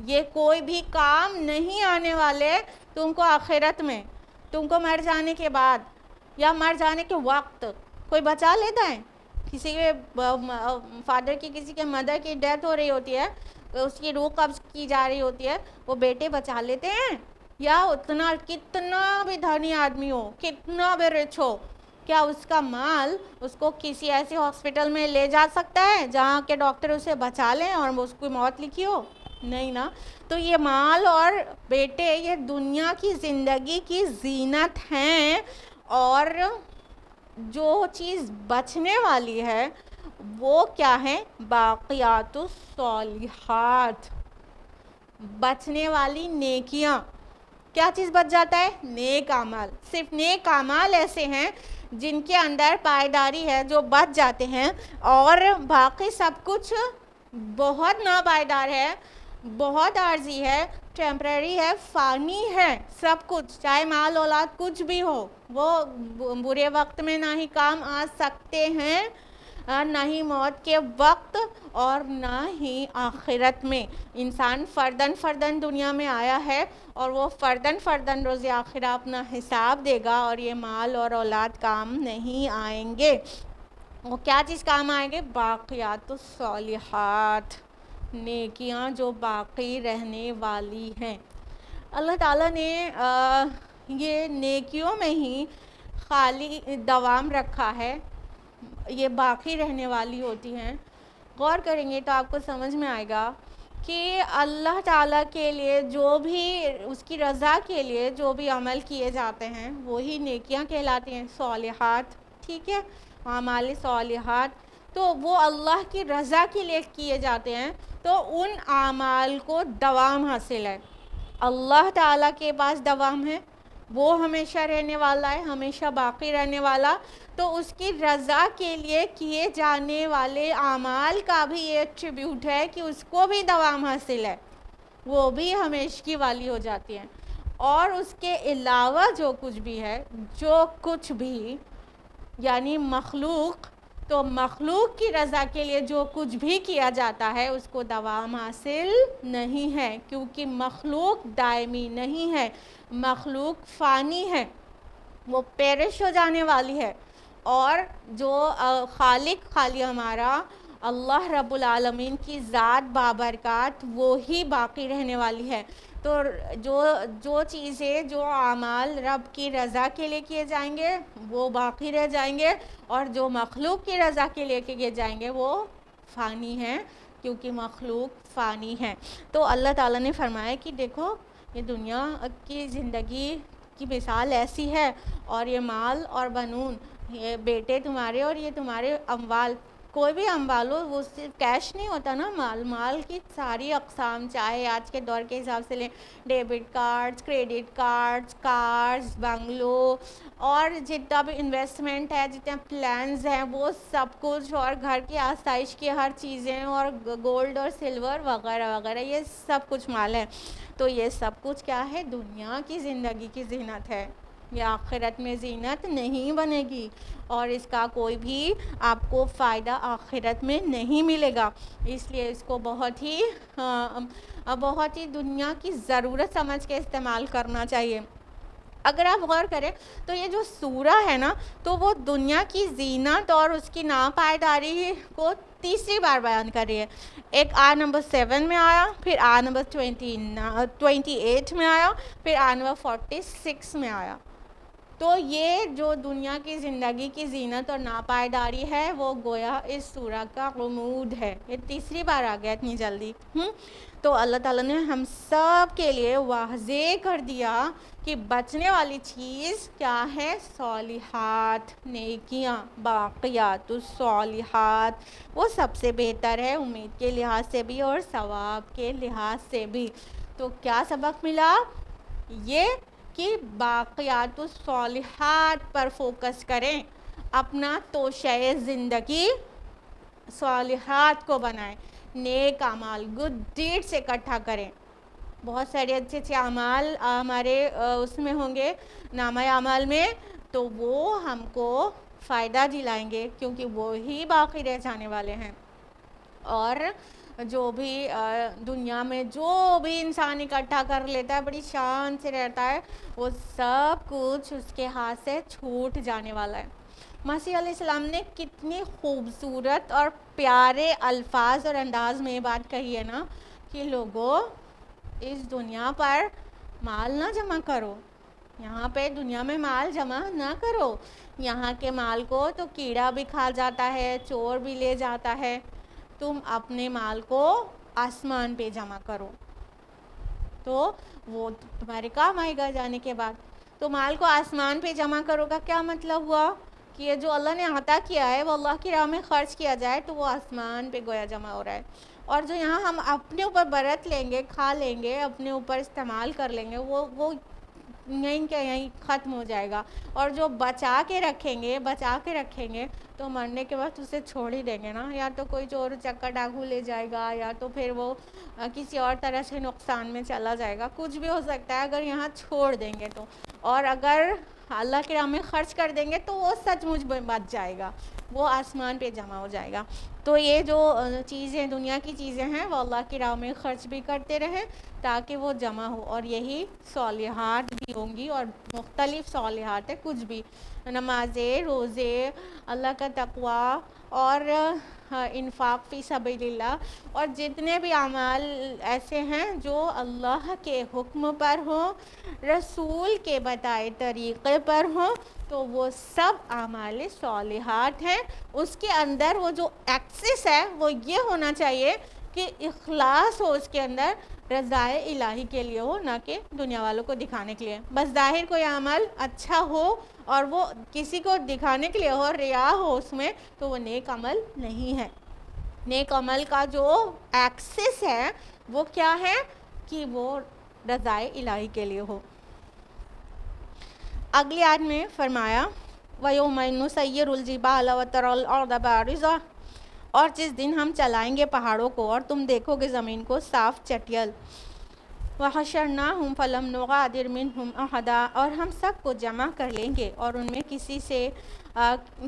یہ کوئی بھی کام نہیں آنے والے تم کو آخرت میں، تم کو مر جانے کے بعد یا مر جانے کے وقت۔ کوئی بچا لیتا ہے؟ کسی کے فادر کی، کسی کے مدر کی ڈیتھ ہو رہی ہوتی ہے، اس کی روح قبض کی جا رہی ہوتی ہے، وہ بیٹے بچا لیتے ہیں؟ یا اتنا کتنا بھی دھنی آدمی ہو، کتنا بھی رچ ہو، کیا اس کا مال اس کو کسی ایسے ہاسپٹل میں لے جا سکتا ہے جہاں کے ڈاکٹر اسے بچا لیں اور اس کی موت لکھی ہو؟ نہیں نا۔ تو یہ مال اور بیٹے یہ دنیا کی زندگی کی زینت ہیں، اور جو چیز بچنے والی ہے وہ کیا ہے؟ باقیات الصالحات، بچنے والی نیکیاں۔ کیا چیز بچ جاتا ہے؟ نیک اعمال۔ صرف نیک اعمال ایسے ہیں جن کے اندر پائیداری ہے، جو بچ جاتے ہیں، اور باقی سب کچھ بہت ناپائیدار ہے، بہت عارضی ہے، ٹیمپریری ہے، فانی ہے سب کچھ، چاہے مال اولاد کچھ بھی ہو، وہ برے وقت میں نہ ہی کام آ سکتے ہیں، نہ ہی موت کے وقت اور نہ ہی آخرت میں۔ انسان فردن فردن دنیا میں آیا ہے اور وہ فردن فردن روز آخرہ اپنا حساب دے گا، اور یہ مال اور اولاد کام نہیں آئیں گے۔ وہ کیا چیز کام آئیں گے؟ باقیات الصالحات، نیکیاں جو باقی رہنے والی ہیں۔ اللہ تعالیٰ نے یہ نیکیوں میں ہی خالی دوام رکھا ہے، یہ باقی رہنے والی ہوتی ہیں۔ غور کریں گے تو آپ کو سمجھ میں آئے گا کہ اللہ تعالیٰ کے لیے جو بھی، اس کی رضا کے لیے جو بھی عمل کیے جاتے ہیں وہی نیکیاں کہلاتی ہیں، صالحات، ٹھیک ہے، اعمال صالحات، تو وہ اللہ کی رضا کے لیے کیے جاتے ہیں، تو ان اعمال کو دوام حاصل ہے۔ اللہ تعالیٰ کے پاس دوام ہے، وہ ہمیشہ رہنے والا ہے، ہمیشہ باقی رہنے والا، تو اس کی رضا کے لیے کیے جانے والے اعمال کا بھی یہ ایٹریبیوٹ ہے کہ اس کو بھی دوام حاصل ہے، وہ بھی ہمیشگی والی ہو جاتی ہیں۔ اور اس کے علاوہ جو کچھ بھی ہے، جو کچھ بھی یعنی مخلوق، تو مخلوق کی رضا کے لیے جو کچھ بھی کیا جاتا ہے اس کو دوام حاصل نہیں ہے، کیونکہ مخلوق دائمی نہیں ہے، مخلوق فانی ہے، وہ پیرش ہو جانے والی ہے، اور جو خالق خالی ہمارا اللہ رب العالمین کی ذات بابرکات، وہی باقی رہنے والی ہے۔ تو جو چیزیں، جو اعمال رب کی رضا کے لیے کیے جائیں گے وہ باقی رہ جائیں گے، اور جو مخلوق کی رضا کے لیے کیے جائیں گے وہ فانی ہیں، کیونکہ مخلوق فانی ہے۔ تو اللہ تعالیٰ نے فرمایا کہ دیکھو یہ دنیا کی زندگی کی مثال ایسی ہے، اور یہ مال اور بنون، یہ بیٹے تمہارے اور یہ تمہارے اموال، کوئی بھی اموال ہو، وہ صرف کیش نہیں ہوتا نا، مال کی ساری اقسام، چاہے آج کے دور کے حساب سے لیں، debit cards, credit cards, cars, bungalow, اور جتنا بھی انویسٹمنٹ ہے، جتنے پلانز ہیں، وہ سب کچھ، اور گھر کی آسائش کی ہر چیزیں، اور گولڈ اور سلور وغیرہ وغیرہ، یہ سب کچھ مال ہے۔ تو یہ سب کچھ کیا ہے؟ دنیا کی زندگی کی زینت ہے، یہ آخرت میں زینت نہیں بنے گی، اور اس کا کوئی بھی آپ کو فائدہ آخرت میں نہیں ملے گا۔ اس لیے اس کو بہت ہی دنیا کی ضرورت سمجھ کے استعمال کرنا چاہیے۔ اگر آپ غور کریں تو یہ جو سورہ ہے نا، تو وہ دنیا کی زینت اور اس کی ناپائیداری کو تیسری بار بیان کر رہی ہے۔ ایک آیت نمبر 7 میں آیا، پھر آیت نمبر 28 میں آیا، پھر آیت نمبر 46 میں آیا۔ تو یہ جو دنیا کی زندگی کی زینت اور ناپائیداری ہے وہ گویا اس سورہ کا غموض ہے. یہ تیسری بار آ گیا اتنی جلدی. تو اللہ تعالیٰ نے ہم سب کے لیے واضح کر دیا کہ بچنے والی چیز کیا ہے؟ صالحات، نیکیاں، باقیات الصالحات. وہ سب سے بہتر ہے امید کے لحاظ سے بھی اور ثواب کے لحاظ سے بھی. تو کیا سبق ملا؟ یہ کہ باقیات الصالحات پر فوکس کریں، اپنا توشہ زندگی صالحات کو بنائیں، نیک اعمال گڈ ڈیڈ سے اکٹھا کریں. بہت سارے اچھے اچھے اعمال ہمارے اس میں ہوں گے نامہ اعمال میں، تو وہ ہم کو فائدہ دلائیں گے کیونکہ وہی باقی رہ جانے والے ہیں. اور جو بھی دنیا میں جو بھی انسان اکٹھا کر لیتا ہے بڑی شان سے رہتا ہے، وہ سب کچھ اس کے ہاتھ سے چھوٹ جانے والا ہے. مسیح علیہ السلام نے کتنی خوبصورت اور پیارے الفاظ اور انداز میں یہ بات کہی ہے نا کہ لوگوں اس دنیا پر مال نہ جمع کرو، یہاں پہ دنیا میں مال جمع نہ کرو. یہاں کے مال کو تو کیڑا بھی کھا جاتا ہے، چور بھی لے جاتا ہے. تم اپنے مال کو آسمان پہ جمع کرو تو وہ تمہارے کام آئے گا جانے کے بعد. تو مال کو آسمان پہ جمع کرو کا کیا مطلب ہوا؟ کہ یہ جو اللہ نے عطا کیا ہے وہ اللہ کی راہ میں خرچ کیا جائے تو وہ آسمان پہ گویا جمع ہو رہا ہے. اور جو یہاں ہم اپنے اوپر برت لیں گے، کھا لیں گے، اپنے اوپر استعمال کر لیں گے، وہ یہیں کہ یہیں ختم ہو جائے گا. اور جو بچا کے رکھیں گے تو مرنے کے بعد اسے چھوڑ ہی دیں گے نا. یا تو کوئی چور چکر ڈاکو لے جائے گا، یا تو پھر وہ کسی اور طرح سے نقصان میں چلا جائے گا. کچھ بھی ہو سکتا ہے اگر یہاں چھوڑ دیں گے تو. اور اگر اللہ کی راہ میں خرچ کر دیں گے تو وہ سچ مچ بچ جائے گا، وہ آسمان پہ جمع ہو جائے گا. تو یہ جو چیزیں دنیا کی چیزیں ہیں وہ اللہ کی راہ میں خرچ بھی کرتے رہیں تاکہ وہ جمع ہو. اور یہی صالحات بھی ہوں گی، اور مختلف صالحات ہے، کچھ بھی نمازیں، روزے، اللہ کا تقویٰ اور انفاق فی سبیل اللہ، اور جتنے بھی اعمال ایسے ہیں جو اللہ کے حکم پر ہوں، رسول کے بتائے طریقے پر ہوں، تو وہ سب اعمال صالحات ہیں. اس کے اندر وہ جو ایکسس ہے وہ یہ ہونا چاہیے کہ اخلاص ہو اس کے اندر، رضائے الہی کے لیے ہو، نہ کہ دنیا والوں کو دکھانے کے لیے. بس ظاہر کوئی عمل اچھا ہو اور وہ کسی کو دکھانے کے لیے ہو اور ریا ہو اس میں، تو وہ نیک عمل نہیں ہے. نیک عمل کا جو ایکسس ہے وہ کیا ہے؟ کہ وہ رضائے الہی کے لیے ہو. اگلی آیت میں فرمایا وَيَوْمَ نُسَيِّرُ الْجِبَالَ وَتَرَى الْأَرْضَ بَارِزَةً، اور جس دن ہم چلائیں گے پہاڑوں کو اور تم دیکھو گے زمین کو صاف چٹیل. وَحَشَرْنَاهُمْ فَلَمْ نُغَادِرْ مِنْهُمْ أَحَدًا، اور ہم سب کو جمع کر لیں گے اور ان میں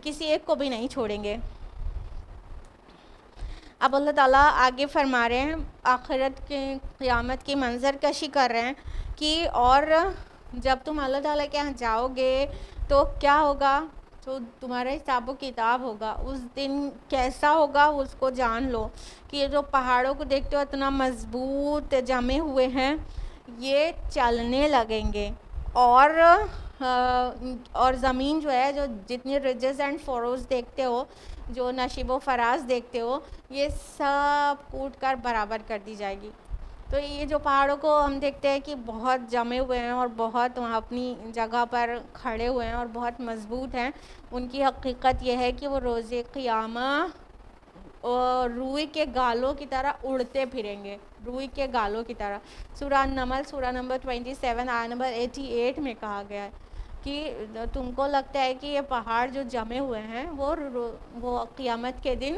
کسی ایک کو بھی نہیں چھوڑیں گے. اب اللہ تعالیٰ آگے فرما رہے ہیں، آخرت کے قیامت کی منظر کشی کر رہے ہیں کہ اور جب تم اللہ تعالیٰ کے یہاں جاؤ گے تو کیا ہوگا؟ تو تمہارا حساب و کتاب ہوگا. اس دن کیسا ہوگا اس کو جان لو کہ یہ جو پہاڑوں کو دیکھتے ہو اتنا مضبوط جمے ہوئے ہیں، یہ چلنے لگیں گے. اور زمین جو ہے، جو جتنی رجز اینڈ فوروز دیکھتے ہو، جو نشیب و فراز دیکھتے ہو، یہ سب کوٹ کر برابر کر دی جائے گی. تو یہ جو پہاڑوں کو ہم دیکھتے ہیں کہ بہت جمے ہوئے ہیں اور بہت وہاں اپنی جگہ پر کھڑے ہوئے ہیں اور بہت مضبوط ہیں، ان کی حقیقت یہ ہے کہ وہ روز قیامہ روئی کے گالوں کی طرح اڑتے پھریں گے، روئی کے گالوں کی طرح. سورہ نمل سورہ نمبر 27 آیت نمبر 88 میں کہا گیا ہے کہ تم کو لگتا ہے کہ یہ پہاڑ جو جمے ہوئے ہیں وہ قیامت کے دن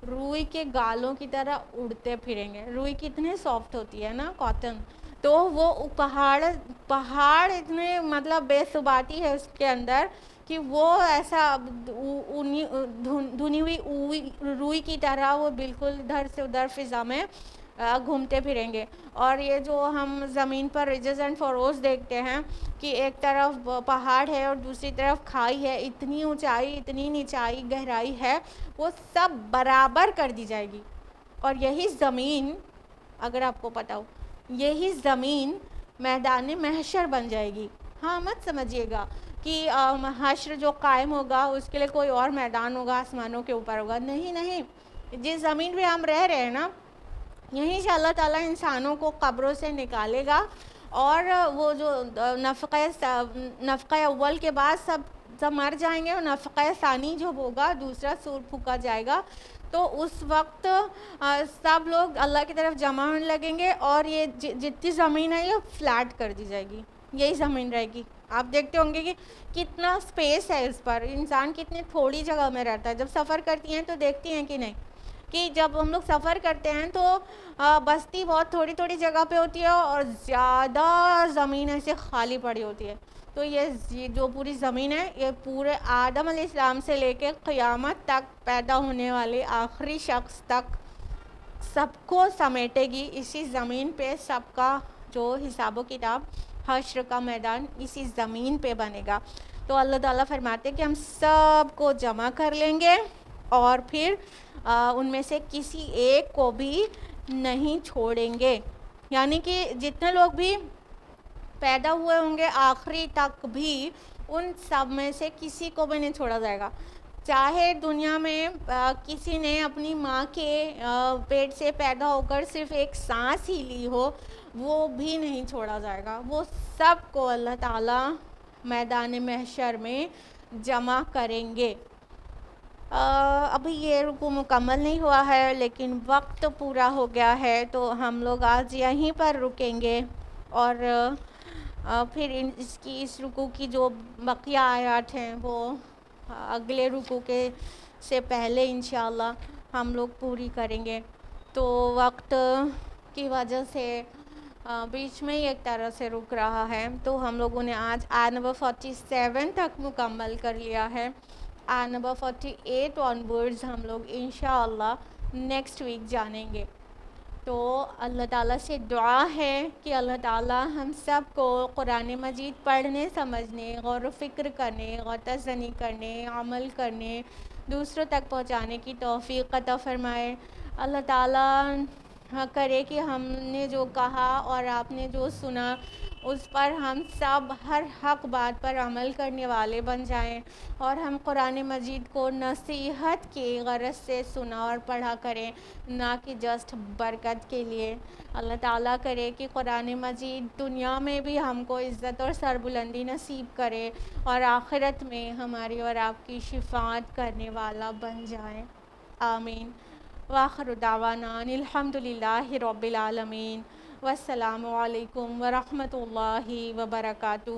روئی کے گالوں کی طرح اڑتے پھریں گے. روئی کتنے سافٹ ہوتی ہے نا، کاٹن. تو وہ پہاڑ اتنے مطلب بے ثباتی ہے اس کے اندر کہ وہ ایسا دھنی ہوئی روئی کی طرح وہ بالکل ادھر سے ادھر فضا میں گھومتے پھریں گے. اور یہ جو ہم زمین پر رجز اینڈ فوروز دیکھتے ہیں کہ ایک طرف پہاڑ ہے اور دوسری طرف کھائی ہے، اتنی اونچائی، اتنی نیچائی، گہرائی ہے، وہ سب برابر کر دی جائے گی. اور یہی زمین، اگر آپ کو پتہ ہو، یہی زمین میدان محشر بن جائے گی. ہاں مت سمجھیے گا کہ حشر جو قائم ہوگا اس کے لیے کوئی اور میدان ہوگا آسمانوں کے اوپر ہوگا. نہیں, جس زمین پہ ہم رہ رہے ہیں نا یہیں سے اللہ تعالیٰ انسانوں کو قبروں سے نکالے گا, اور وہ جو نفقہ اول کے بعد سب مر جائیں گے, اور نفقہ ثانی جو ہوگا دوسرا سور پھونکا جائے گا, تو اس وقت سب لوگ اللہ کی طرف جمع ہونے لگیں گے, اور یہ جتنی زمین ہے یہ فلیٹ کر دی جائے گی, یہی زمین رہے گی. آپ دیکھتے ہوں گے کہ کتنا اسپیس ہے اس پر, انسان کتنی تھوڑی جگہ میں رہتا ہے. جب سفر کرتی ہیں تو دیکھتی ہیں کہ نہیں, کہ جب ہم لوگ سفر کرتے ہیں تو بستی بہت تھوڑی جگہ پہ ہوتی ہے اور زیادہ زمین ایسے خالی پڑی ہوتی ہے. تو یہ جو پوری زمین ہے یہ پورے آدم علیہ السلام سے لے کے قیامت تک پیدا ہونے والے آخری شخص تک سب کو سمیٹے گی. اسی زمین پہ سب کا جو حساب و کتاب, حشر کا میدان اسی زمین پہ بنے گا. تو اللہ تعالیٰ فرماتے ہیں کہ ہم سب کو جمع کر لیں گے, اور پھر ان میں سے کسی ایک کو بھی نہیں چھوڑیں گے. یعنی کہ جتنے لوگ بھی پیدا ہوئے ہوں گے آخری تک بھی, ان سب میں سے کسی کو بھی نہیں چھوڑا جائے گا. چاہے دنیا میں کسی نے اپنی ماں کے پیٹ سے پیدا ہو کر صرف ایک سانس ہی لی ہو, وہ بھی نہیں چھوڑا جائے گا. وہ سب کو اللہ تعالیٰ میدان محشر میں جمع کریں گے. ابھی یہ رکوع مکمل نہیں ہوا ہے لیکن وقت پورا ہو گیا ہے, تو ہم لوگ آج یہیں پر رکیں گے, اور پھر اس رکوع کی جو بقیہ آیات ہیں وہ اگلے رکوع کے سے پہلے انشاءاللہ ہم لوگ پوری کریں گے. تو وقت کی وجہ سے بیچ میں ہی ایک طرح سے رک رہا ہے, تو ہم لوگوں نے آج آیت نمبر 47 تک مکمل کر لیا ہے. آیت نمبر 48 آنورڈز ہم لوگ انشاءاللہ نیکسٹ ویک جانیں گے. تو اللہ تعالیٰ سے دعا ہے کہ اللہ تعالیٰ ہم سب کو قرآن مجید پڑھنے, سمجھنے, غور و فکر کرنے, غوطہ زنی کرنے, عمل کرنے, دوسروں تک پہنچانے کی توفیق عطا فرمائے. اللہ تعالیٰ کرے کہ ہم نے جو کہا اور آپ نے جو سنا اس پر ہم سب ہر حق بات پر عمل کرنے والے بن جائیں, اور ہم قرآن مجید کو نصیحت کی غرض سے سنا اور پڑھا کریں, نہ کہ جسٹ برکت کے لیے. اللہ تعالیٰ کرے کہ قرآن مجید دنیا میں بھی ہم کو عزت اور سربلندی نصیب کرے, اور آخرت میں ہماری اور آپ کی شفاعت کرنے والا بن جائیں. آمین. وآخر دعوانا الحمدللہ رب العالمین. والسلام علیکم ورحمۃ اللہ وبرکاتہ.